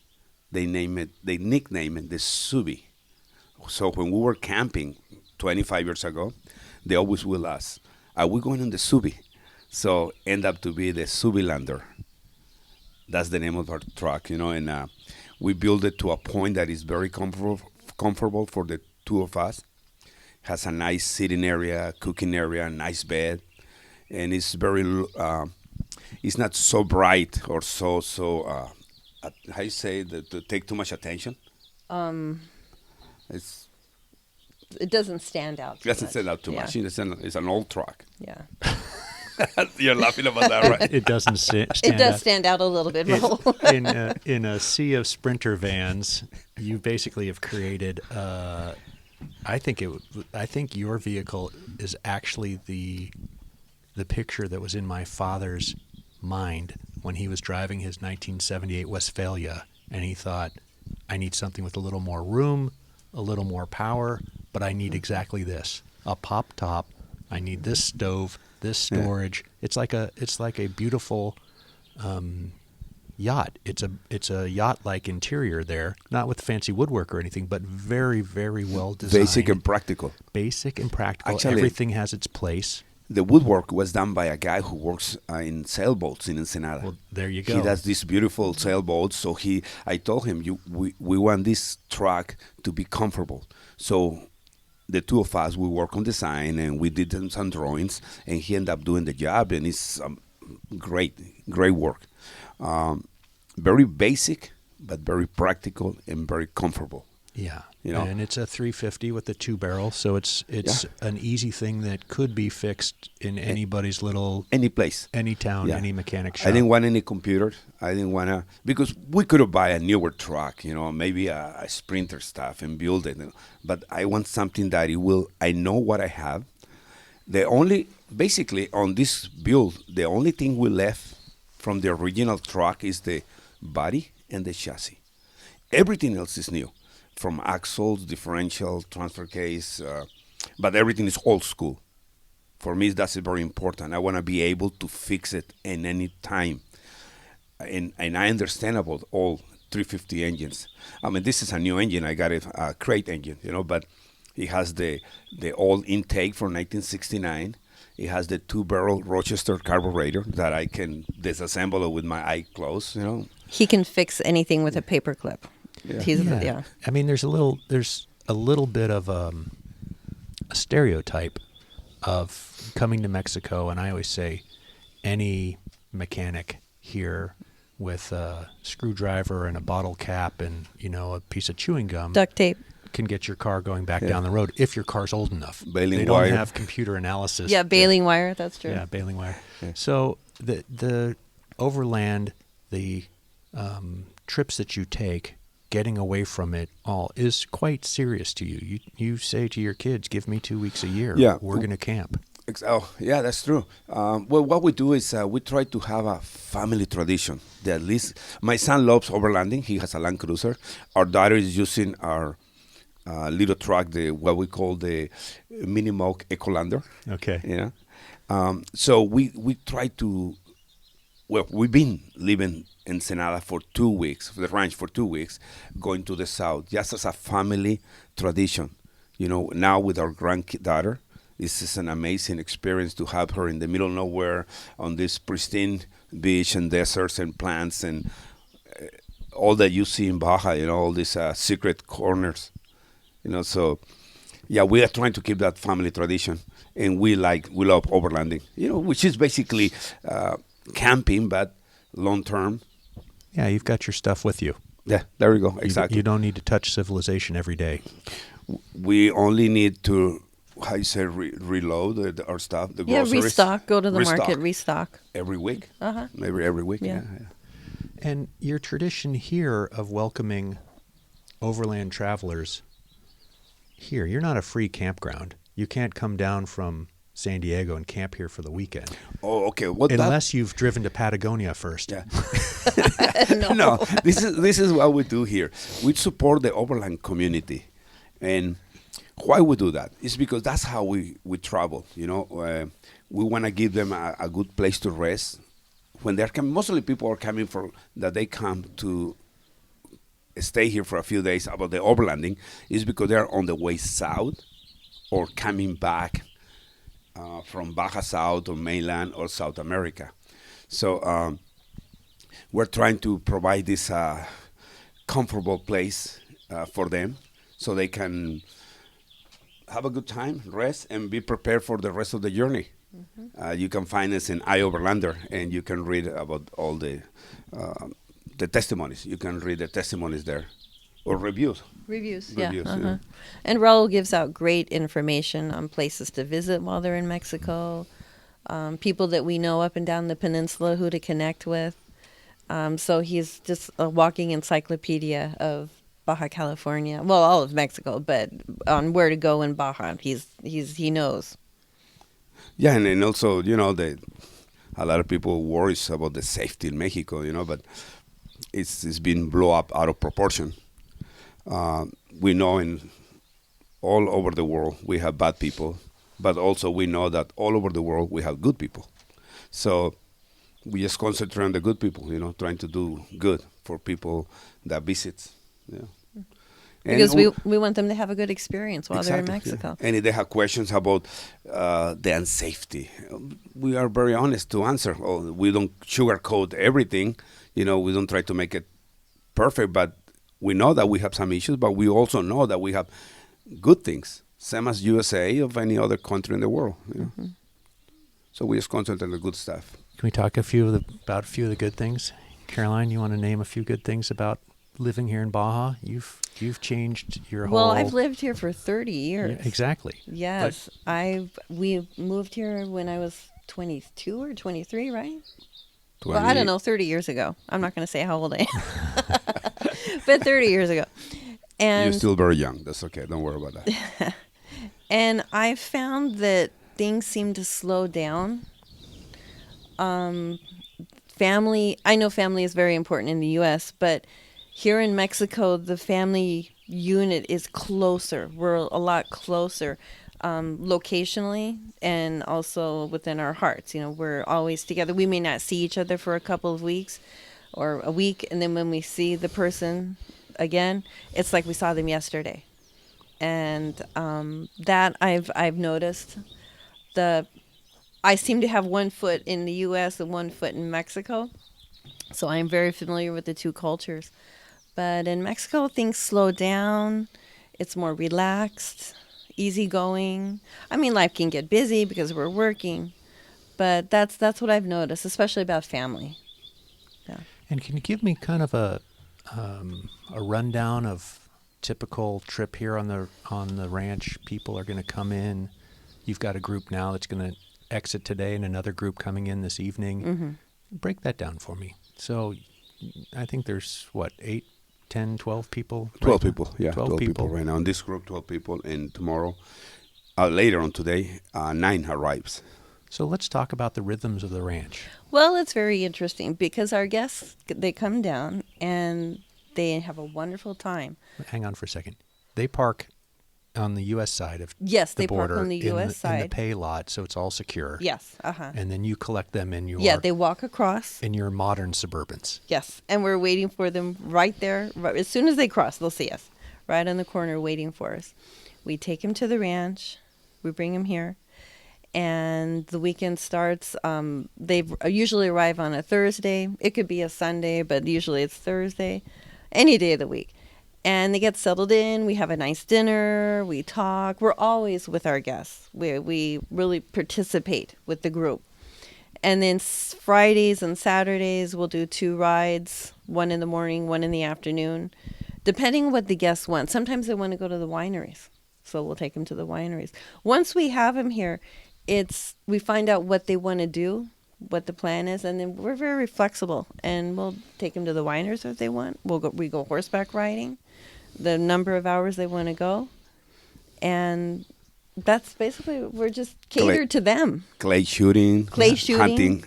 they nickname it the Subi. So when we were camping 25 years ago, they always will ask, are we going on the Subi? So end up to be the Subilander. That's the name of our truck, and we built it to a point that is very comfortable for the 2 of us. Has a nice sitting area, cooking area, nice bed, and it's it's not so bright or so how you say that, to take too much attention. It doesn't stand out. It doesn't stand out too much. It's an old truck. Yeah. You're laughing about that, right? It doesn't stand It does out. stand out a little bit. In a sea of Sprinter vans, you basically have created. I think your vehicle is actually the picture that was in my father's mind when he was driving his 1978 Westphalia, and he thought, I need something with a little more room, a little more power, but I need exactly this: a pop top. I need this stove, this storage. Yeah. It's like a beautiful yacht. It's a yacht-like interior there, not with fancy woodwork or anything, but very, very well designed. Basic and practical. Basic and practical. Actually, everything has its place. the woodwork was done by a guy who works in sailboats in Ensenada. Well, there you He go. does these beautiful sailboats. So I told him, we want this truck to be comfortable. So the two of us, we work on design and we did some drawings, and he ended up doing the job, and it's great work. Very basic, but very practical and very comfortable. Yeah. You know? And it's a 350 with the 2-barrel, so it's an easy thing that could be fixed in anybody's little, Any place. any town, Yeah. any mechanic shop. I didn't want any computers. I didn't want to, because we could have buy a newer truck, maybe a Sprinter stuff and build it. But I want something that I know what I have. Basically on this build, the only thing we left from the original truck is the body and the chassis. Everything else is new, from axles, differential, transfer case, but everything is old school. For me, that's very important. I want to be able to fix it in any time. And I understand about all 350 engines. I mean, this is a new engine. I got a crate engine, but it has the old intake from 1969. It has the 2-barrel Rochester carburetor that I can disassemble it with my eye closed, He can fix anything with a paper clip. Yeah. Yeah. I mean, there's a little bit of a stereotype of coming to Mexico, and I always say any mechanic here with a screwdriver and a bottle cap and a piece of chewing gum Duct tape. can get your car going back down the road if your car's old enough. Baling they don't wire. have computer analysis. Yeah, baling wire. That's true. Yeah, baling wire. Yeah. So the overland, the trips that you take, getting away from it all is quite serious to you. You say to your kids, "Give me 2 weeks a year. Yeah. We're going to camp." Oh, yeah, that's true. Well, what we do is we try to have a family tradition. That at least my son loves overlanding. He has a Land Cruiser. Our daughter is using our little truck, what we call the Mini Moke Ecolander. Okay. So we try to. Well, we've been living in Ensenada for 2 weeks, for the ranch for 2 weeks, going to the south, just as a family tradition. Now with our granddaughter, this is an amazing experience to have her in the middle of nowhere on this pristine beach and deserts and plants and all that you see in Baja, all these secret corners. So yeah, we are trying to keep that family tradition, and we love overlanding, which is basically camping, but long term. Yeah, you've got your stuff with you. Yeah, there we go. Exactly. You don't need to touch civilization every day. We only need to, how you say, reload our stuff, the groceries. Restock. Go to the Restock. market, restock. Every week. Uh-huh. Maybe every week. Yeah. Yeah. And your tradition here of welcoming overland travelers here, you're not a free campground. You can't come down from San Diego and camp here for the weekend. Oh, okay. What Unless you've driven to Patagonia first. Yeah. No, this is what we do here. We support the overland community, and why we do that is because that's how we travel. We want to give them a good place to rest when they're coming. Mostly people are coming that they come to stay here for a few days. About the overlanding is because they're on the way south or coming back from Baja South or mainland or South America. So we're trying to provide this comfortable place for them so they can have a good time, rest, and be prepared for the rest of the journey. Mm-hmm. You can find us in iOverlander, and you can read about all the testimonies. You can read the testimonies there, or reviews. Reviews, Yeah. Uh-huh. And Raul gives out great information on places to visit while they're in Mexico, people that we know up and down the peninsula who to connect with. So he's just a walking encyclopedia of Baja California. Well, all of Mexico, but on where to go in Baja, he knows. Yeah, and also, a lot of people worries about the safety in Mexico, but it's been blown up out of proportion. We know in all over the world we have bad people, but also we know that all over the world we have good people. So we just concentrate on the good people, trying to do good for people that visit. Yeah. Because we want them to have a good experience while they're in Exactly, yeah. Mexico. And if they have questions about the unsafety, we are very honest to answer. Oh, we don't sugarcoat everything. We don't try to make it perfect, but we know that we have some issues, but we also know that we have good things, same as USA of any other country in the world. So we just concentrate on the good stuff. Can we talk about a few of the good things? Caroline, you want to name a few good things about living here in Baja? You've changed your whole... Well, I've lived here for 30 years. Yeah, exactly. Yes, we moved here when I was 22 or 23, right? Well, I don't know, 30 years ago. I'm not going to say how old I am, but 30 years ago. And You're still very young. That's okay. Don't worry about that. And I found that things seem to slow down. Family, I know family is very important in the U.S., but here in Mexico, the family unit is closer. We're a lot closer locationally and also within our hearts. We're always together. We may not see each other for a couple of weeks or a week, and then when we see the person again, it's like we saw them yesterday. And that I've noticed. I seem to have one foot in the U.S. and one foot in Mexico, so I'm very familiar with the two cultures. But in Mexico, things slow down. It's more relaxed, easygoing. I mean, life can get busy because we're working, but that's what I've noticed, especially about family. Yeah. And can you give me kind of a rundown of typical trip here on the ranch? People are going to come in. You've got a group now that's going to exit today and another group coming in this evening. Mm-hmm. Break that down for me. So I think there's, 8, 10, 12 people? 12 people, yeah. 12 people right now. In this group, 12 people. And tomorrow, later on today, 9 arrives. So let's talk about the rhythms of the ranch. Well, it's very interesting because our guests, they come down and they have a wonderful time. Hang on for a second. They park on the U.S. side of Yes, the they border park on the U.S. in the side. pay lot, so it's all secure. Yes, uh-huh. And then you collect them in your They walk across. in your modern Suburbans. Yes, and we're waiting for them right there. Right, as soon as they cross, they'll see us right on the corner waiting for us. We take them to the ranch. We bring them here. And the weekend starts. They usually arrive on a Thursday. It could be a Sunday, but usually it's Thursday. Any day of the week. And they get settled in. We have a nice dinner. We talk. We're always with our guests. We really participate with the group. And then Fridays and Saturdays, we'll do 2 rides, one in the morning, one in the afternoon, depending on what the guests want. Sometimes they want to go to the wineries, so we'll take them to the wineries. Once we have them here, we find out what they want to do, what the plan is, and then we're very flexible, and we'll take them to the wineries if they want. We go horseback riding, the number of hours they want to go, and that's basically, we're just catered to them. Clay shooting. Hunting.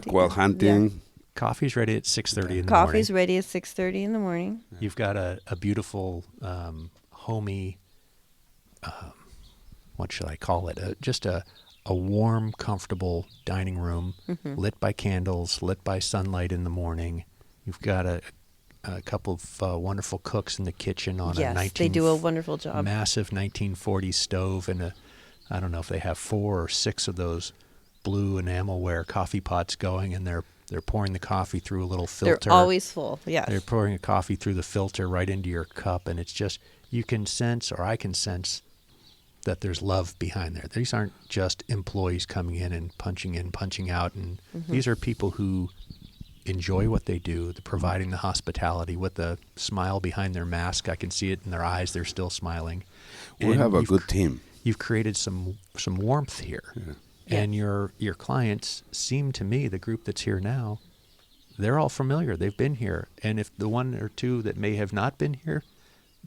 Quail hunting. Yeah. Coffee's ready at 6:30 in the morning. Coffee's ready at 6:30 in the morning. You've got a beautiful, homey, what should I call it? Just a warm, comfortable dining room, lit by candles, lit by sunlight in the morning. You've got a couple of wonderful cooks in the kitchen on they do a wonderful job. Massive 1940s stove, and I don't know if they have 4 or 6 of those blue enamelware coffee pots going, and they're pouring the coffee through a little filter. They're always full. Yes. They're pouring a coffee through the filter right into your cup, and it's just, you can sense, or I can sense, that there's love behind there. These aren't just employees coming in, punching out, and these are people who enjoy what they do, providing the hospitality with the smile behind their mask. I can see it in their eyes. They're still smiling. We have a good team. You've created some warmth here. Yeah. And your clients seem to me, the group that's here now, they're all familiar. They've been here. And if the one or two that may have not been here,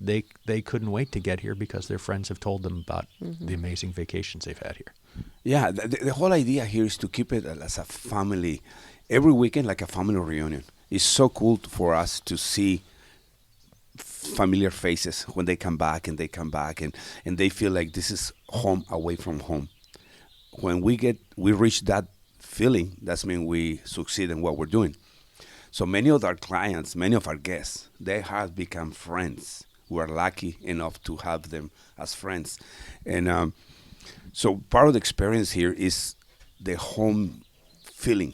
they couldn't wait to get here because their friends have told them about the amazing vacations they've had here. Yeah, the whole idea here is to keep it as a family, every weekend like a family reunion. It's so cool for us to see familiar faces when they come back and and they feel like this is home away from home. When we reach that feeling, that's mean we succeed in what we're doing. So many of our clients, many of our guests, they have become friends We're lucky enough to have them as friends. And so part of the experience here is the home feeling,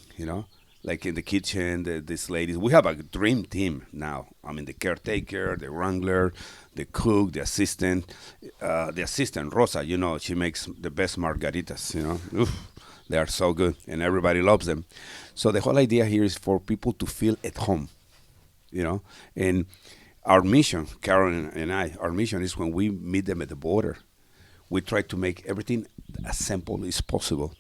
like in the kitchen, these ladies. We have a dream team now. I mean, the caretaker, the wrangler, the cook, the assistant. The assistant, Rosa, she makes the best margaritas, Oof, they are so good, and everybody loves them. So the whole idea here is for people to feel at home, And our mission, Karen and I, our mission is when we meet them at the border, we try to make everything as simple as possible.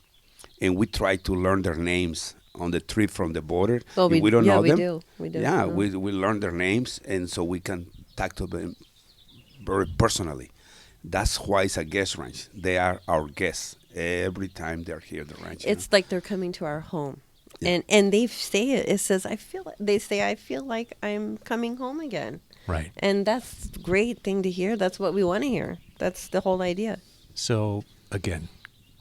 And we try to learn their names on the trip from the border. Well, If we don't know them. We do. Yeah, Mhm. we learn their names, and so we can talk to them very personally. That's why it's a guest ranch. They are our guests every time they're here at the ranch. It's like they're coming to our home. And they say it. It says, they say, I feel like I'm coming home again. Right. And that's a great thing to hear. That's what we want to hear. That's the whole idea. So, again,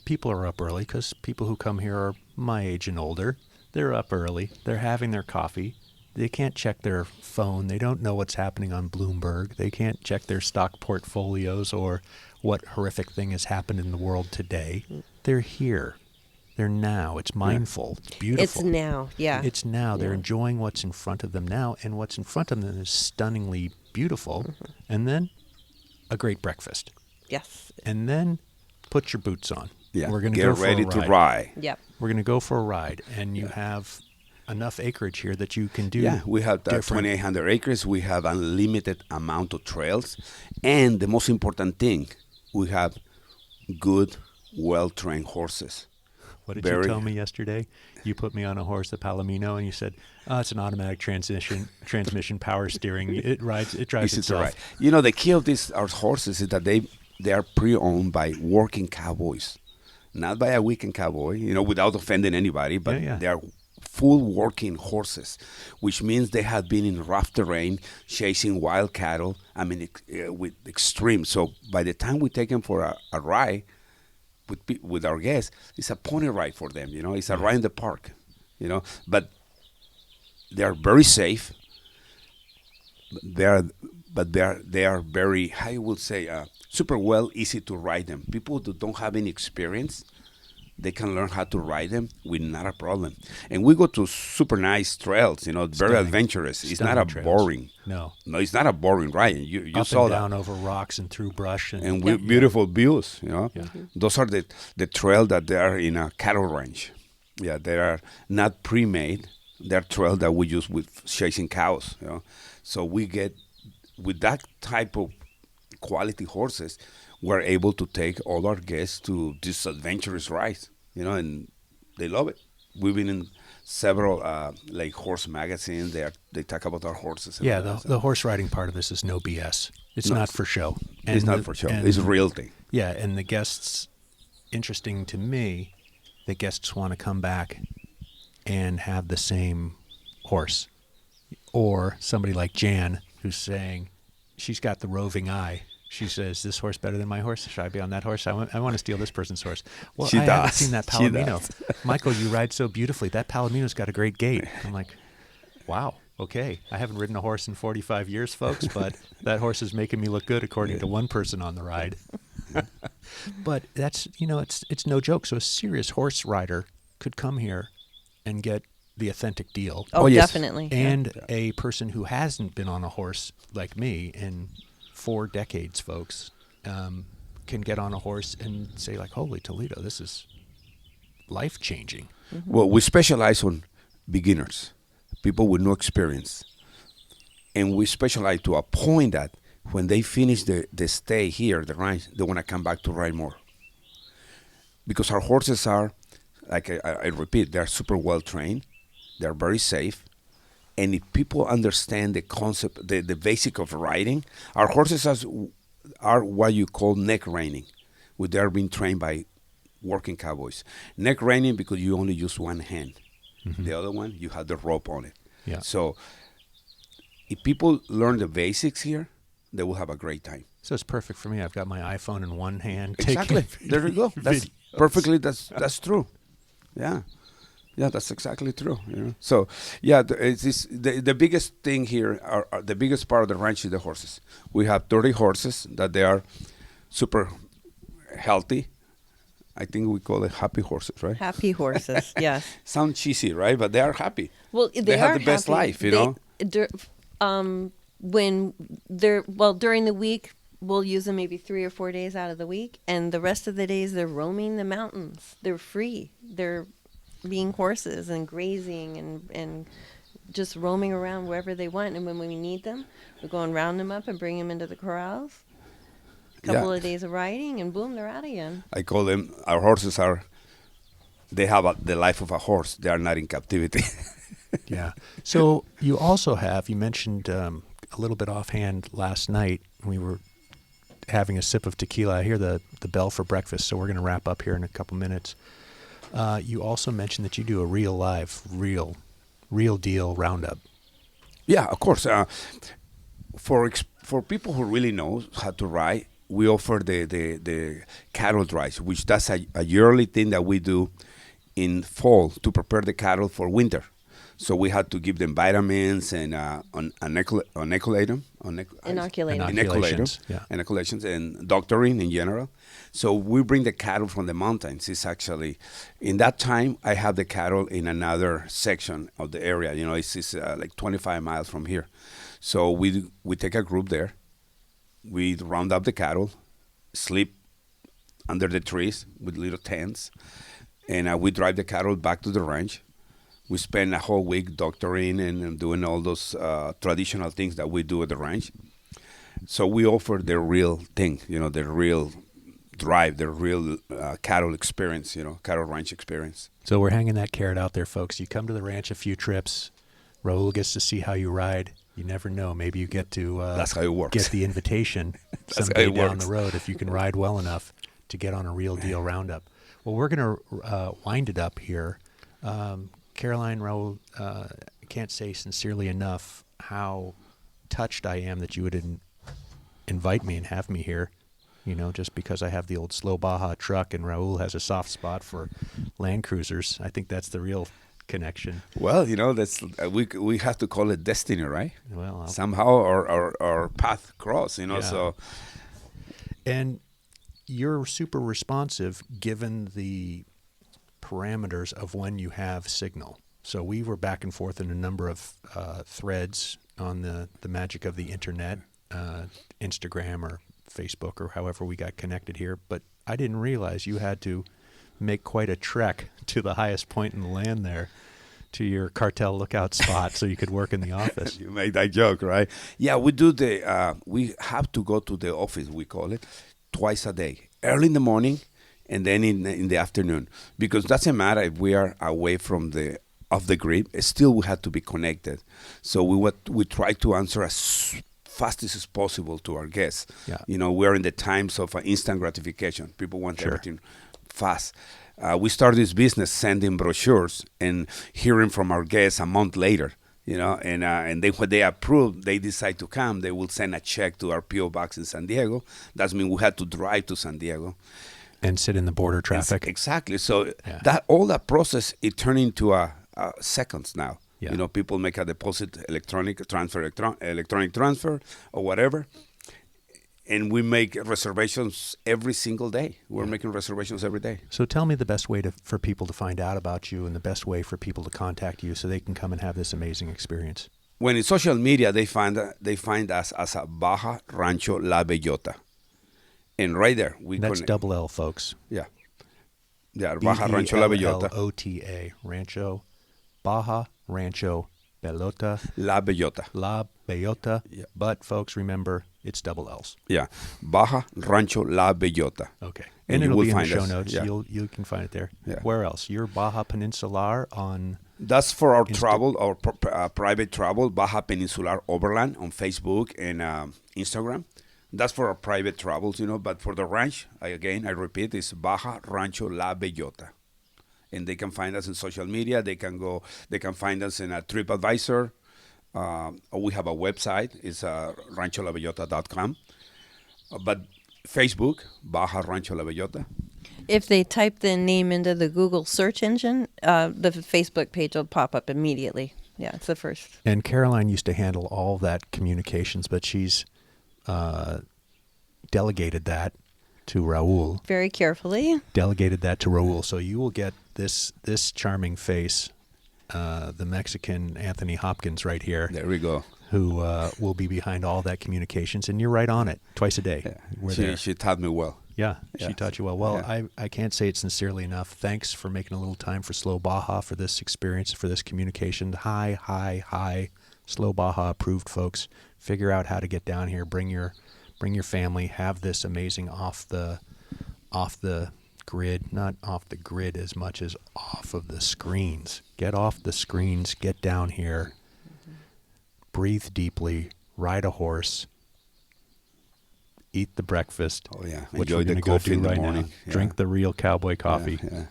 people are up early because people who come here are my age and older. They're up early. They're having their coffee. They can't check their phone. They don't know what's happening on Bloomberg. They can't check their stock portfolios or what horrific thing has happened in the world today. They're here. They're now. It's mindful. It's beautiful. It's now. Yeah. It's now. They're Yeah. enjoying what's in front of them now, and what's in front of them is stunningly beautiful. Mm-hmm. And then a great breakfast. Yes. And then put your boots on. Yeah, We're going to get go for ready a to ride. ride. Yep. We're going to go for a ride, and you have enough acreage here that you can do. Yeah, we have different- 2,800 acres. We have unlimited amount of trails, and the most important thing, we have good, well-trained horses. What did you tell me yesterday? You put me on a horse at Palomino, and you said, "Oh, it's an automatic transmission, power steering. It drives It's itself." right. The key of these our horses is that they are pre-owned by working cowboys, not by a weekend cowboy. Without offending anybody, but Yeah. they are full working horses, which means they have been in rough terrain, chasing wild cattle. I mean, with extreme. So by the time we take them for a ride with our guests, it's a pony ride for them. It's a ride in the park. But they are very safe. They are very, how you would say, super well, easy to ride them. People who don't have any experience, they can learn how to ride them with not a problem. And we go to super nice trails, very Stunning. adventurous. It's not Stunning a trails. boring. No. No, it's not a boring ride. You Up saw and that. down over rocks and through brush. And with beautiful views, Yeah. Those are the trail that they are in a cattle ranch. Yeah, they are not pre-made. They're trail that we use with chasing cows, So we get, with that type of quality horses, we're able to take all our guests to these adventurous rides, and they love it. We've been in several like horse magazines. They talk about our horses. And Yeah, all that. the horse riding part of this is no BS. It's not for show. It's not for show. It's a real thing. Yeah, and the guests, interesting to me, the guests want to come back and have the same horse. Or somebody like Jan, who's saying, she's got the roving eye. She says, "This horse better than my horse? Should I be on that horse? I want to steal this person's horse." Well, She I haven't does. seen that She Palomino. does. Michael, you ride so beautifully. That Palomino's got a great gait. I'm like, wow, okay. I haven't ridden a horse in 45 years, folks, but that horse is making me look good according to one person on the ride. But that's, it's no joke. So a serious horse rider could come here and get the authentic deal. Oh, yes. definitely. And a person who hasn't been on a horse like me in 4 decades, folks, can get on a horse and say, like, holy Toledo, this is life-changing. Well, we specialize on beginners, people with no experience. And we specialize to a point that when they finish the stay here, the ranch, they want to come back to ride more. Because our horses are, like I repeat, they're super well trained, they're very safe. And if people understand the concept, the basic of riding, our horses are what you call neck reining, where they're being trained by working cowboys. Neck reining because you only use one hand. The other one, you have the rope on it. Yeah. So if people learn the basics here, they will have a great time. So it's perfect for me. I've got my iPhone in one hand. Exactly. taking There you go. That's videos. perfectly. That's true. Yeah. Yeah, that's exactly true. You know? So, yeah, the biggest thing here, are the biggest part of the ranch is the horses. We have 30 horses that they are super healthy. I think we call it happy horses, right? Happy horses, yes. Sound cheesy, right? But they are happy. Well, they have are the best happy. life, you know? When during the week, we'll use them maybe 3 or 4 days out of the week, and the rest of the days they're roaming the mountains. They're free. They're being horses and grazing and just roaming around wherever they want. And when we need them, we go and round them up and bring them into the corrals. A couple Yeah. of days of riding, and boom, they're out again. I call them, our horses are, they have the life of a horse. They are not in captivity. Yeah. So you also have, you mentioned a little bit offhand last night, we were having a sip of tequila. I hear the bell for breakfast, so we're going to wrap up here in a couple minutes. You also mentioned that you do a real deal roundup. Yeah, of course. For people who really know how to ride, we offer the cattle drives, which that's a yearly thing that we do in fall to prepare the cattle for winter. So we had to give them vitamins and inoculate them. Inoculations, yeah. Inoculations and doctoring in general. So we bring the cattle from the mountains. It's actually, in that time, I have the cattle in another section of the area. You know, it's like 25 miles from here. So we take a group there. We round up the cattle, sleep under the trees with little tents, and we drive the cattle back to the ranch. We spend a whole week doctoring and doing all those traditional things that we do at the ranch. So we offer the real thing, you know, the real drive, the real cattle experience, you know, cattle ranch experience. So we're hanging that carrot out there, folks. You come to the ranch a few trips. Raul gets to see how you ride. You never know. Maybe you get to That's how it works. get the invitation That's someday how it down works. the road if you can ride well enough to get on a real deal roundup. Well, we're going to wind it up here. Caroline, Raul, can't say sincerely enough how touched I am that you would invite me and have me here. You know, just because I have the old slow Baja truck and Raul has a soft spot for Land Cruisers. I think that's the real connection. Well, you know, that's we have to call it destiny, right? Well, Somehow our path cross, you know. Yeah. So and you're super responsive given the parameters of when you have signal. So we were back and forth in a number of threads on the magic of the internet, Instagram or Facebook or however we got connected here. But I didn't realize you had to make quite a trek to the highest point in the land there, to your cartel lookout spot so you could work in the office. you made that joke, right? Yeah, we do we have to go to the office, we call it, twice a day, early in the morning and then in the afternoon, because doesn't matter if we are away from off the grid, still we have to be connected. So we try to answer as fast as possible to our guests. Yeah. You know, we're in the times of instant gratification. People want Sure. everything fast. We started this business sending brochures and hearing from our guests a month later. You know, and then when they approve, they decide to come. They will send a check to our PO box in San Diego. That means we had to drive to San Diego. And sit in the border traffic. Exactly. So Yeah. all that process, it turned into seconds now. Yeah. You know, people make a deposit, electronic transfer, or whatever, and we make reservations every single day. We're making reservations every day. So tell me the best way for people to find out about you and the best way for people to contact you so they can come and have this amazing experience. When in social media, they find us as a Baja Rancho La Bellota, and right there we That's connect. double L, folks. Yeah, Baja Rancho La Bellota. Bellota. Rancho, Baja Rancho Bellota, La Bellota. La Bellota. Yeah. But, folks, remember, it's double L's. Yeah, Baja Rancho La Bellota. Okay. And And you it'll will be in the find show us. notes. Yeah. You can find it there. Yeah. Where else? You're Baja Peninsular on... That's for our travel, our private travel, Baja Peninsular Overland on Facebook and Instagram. That's for our private travels, you know. But for the ranch, I repeat, it's Baja Rancho La Bellota. And they can find us in social media. They can find us in a TripAdvisor. We have a website. It's rancholabellota.com. But Facebook, Baja Rancho La Bellota. If they type the name into the Google search engine, the Facebook page will pop up immediately. Yeah, it's the first. And Caroline used to handle all that communications, but she's delegated that to Raul. Very carefully. Delegated that to Raul. So you will get this charming face, the Mexican Anthony Hopkins right here, There we go. who will be behind all that communications, and you're right on it twice a day. Yeah. We're there. She taught me well. Yeah, she Yeah. taught you well. Well, Yeah. I can't say it sincerely enough. Thanks for making a little time for Slow Baja, for this experience, for this communication. Hi. Slow Baja approved, folks. Figure out how to get down here. Bring your family. Have this amazing off the grid, not off the grid as much as off of the screens. Get off the screens. Get down here. Breathe deeply. Ride a horse. Eat the breakfast. Oh yeah, Which enjoy we're the gonna go coffee do in the right morning. now. Yeah. Drink the real cowboy coffee. Yeah.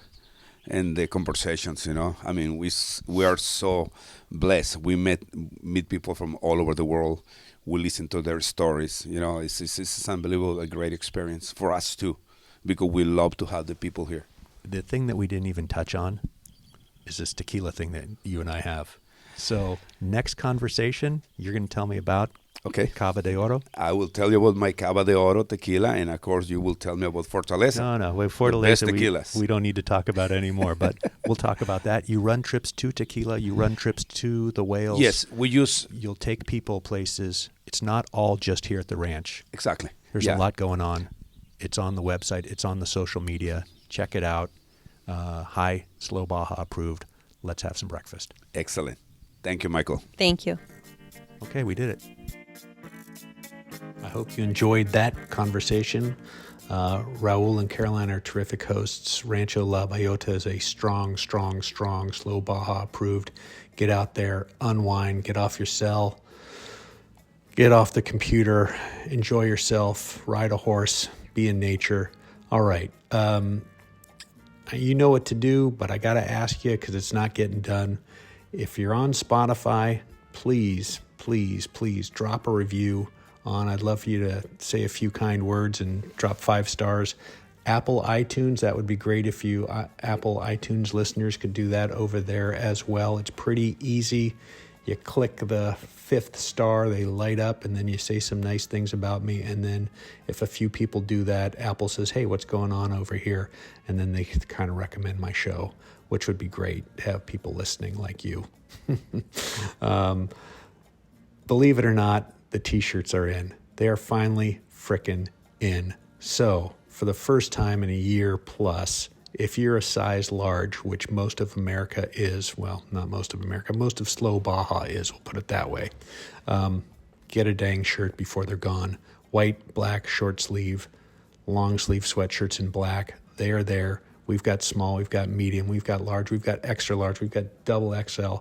And the conversations, I mean, we are so blessed. We meet people from all over the world. We listen to their stories. It's unbelievable, a great experience for us too, because we love to have the people here. The thing that we didn't even touch on is this tequila thing that you and I have. So next conversation, you're going to tell me about Okay. Cava de Oro. I will tell you about my Cava de Oro tequila, and of course, you will tell me about Fortaleza. No, wait, best Fortaleza, tequilas. we don't need to talk about anymore, but we'll talk about that. You run trips to tequila. You run trips to the whales. Yes, we use You'll take people places. It's not all just here at the ranch. exactly. There's Yeah. a lot going on. It's on the website. It's on the social media. Check it out. Hi, Slow Baja approved. Let's have some breakfast. Excellent. Thank you, Michael. Thank you. Okay, we did it. I hope you enjoyed that conversation. Raul and Caroline are terrific hosts. Rancho La Bayota is a strong, Slow Baja approved. Get out there, unwind, get off your cell, get off the computer, enjoy yourself, ride a horse, be in nature. All right. You know what to do, but I got to ask you because it's not getting done. If you're on Spotify, please drop a review on. I'd love for you to say a few kind words and drop 5 stars. Apple iTunes, that would be great if you Apple iTunes listeners could do that over there as well. It's pretty easy. You click the 5th star, they light up, and then you say some nice things about me. And then if a few people do that, Apple says, hey, what's going on over here? And then they kind of recommend my show, which would be great to have people listening like you. Believe it or not, the t-shirts are in. They are finally frickin' in. So for the first time in a year plus, if you're a size large, which most of America is, well, not most of America, most of Slow Baja is, we'll put it that way, get a dang shirt before they're gone. White, black, short sleeve, long sleeve sweatshirts in black. They are there. We've got small, we've got medium, we've got large, we've got extra large, we've got double XL.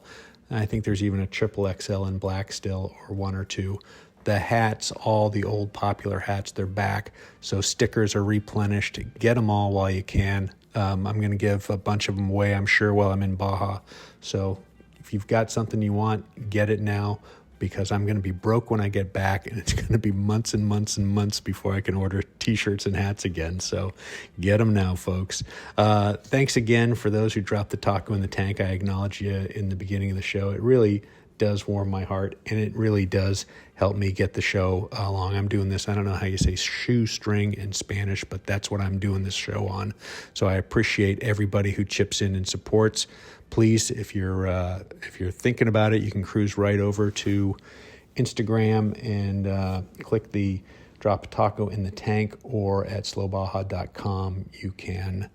I think there's even a triple XL in black still, or 1 or 2. The hats, all the old popular hats, they're back. So stickers are replenished. Get them all while you can. I'm going to give a bunch of them away, I'm sure, while I'm in Baja. So if you've got something you want, get it now, because I'm going to be broke when I get back, and it's going to be months and months and months before I can order t-shirts and hats again. So get them now, folks. Thanks again for those who dropped the taco in the tank. I acknowledged you in the beginning of the show. It really does warm my heart, and it really does help me get the show along. I'm doing this, I don't know how you say shoestring in Spanish, but that's what I'm doing this show on. So I appreciate everybody who chips in and supports. Please, if you're thinking about it, you can cruise right over to Instagram and click the Drop a Taco in the Tank, or at slowbaja.com you can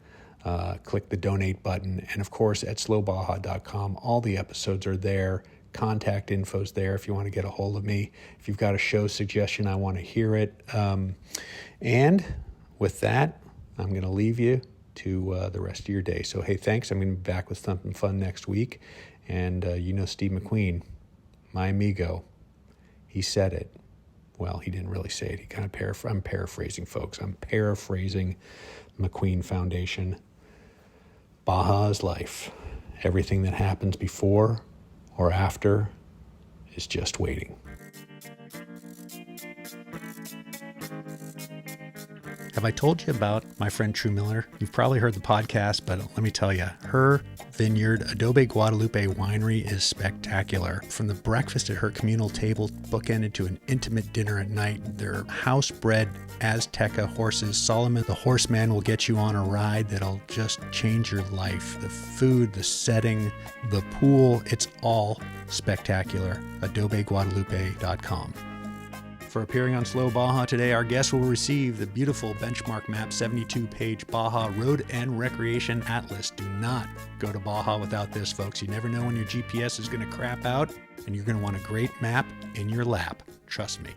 click the donate button. And of course, at slowbaja.com, all the episodes are there. Contact info's there if you want to get a hold of me. If you've got a show suggestion, I want to hear it. And with that, I'm going to leave you to the rest of your day. So, hey, thanks. I'm going to be back with something fun next week. And Steve McQueen, my amigo, he said it. Well, he didn't really say it. He kind of I'm paraphrasing, folks. I'm paraphrasing McQueen Foundation. Baja is life. Everything that happens before or after is just waiting. Have Have I told you about my friend True Miller? You've probably heard the podcast, but let me tell you, her vineyard, Adobe Guadalupe Winery, is spectacular. From the breakfast at her communal table, bookended to an intimate dinner at night, their house-bred Azteca horses, Solomon the horseman, will get you on a ride that'll just change your life. The food, the setting, the pool, it's all spectacular. AdobeGuadalupe.com. For appearing on Slow Baja today, our guest will receive the beautiful Benchmark Map 72-page Baja Road and Recreation Atlas. Do not go to Baja without this, folks. You never know when your GPS is going to crap out, and you're going to want a great map in your lap. Trust me.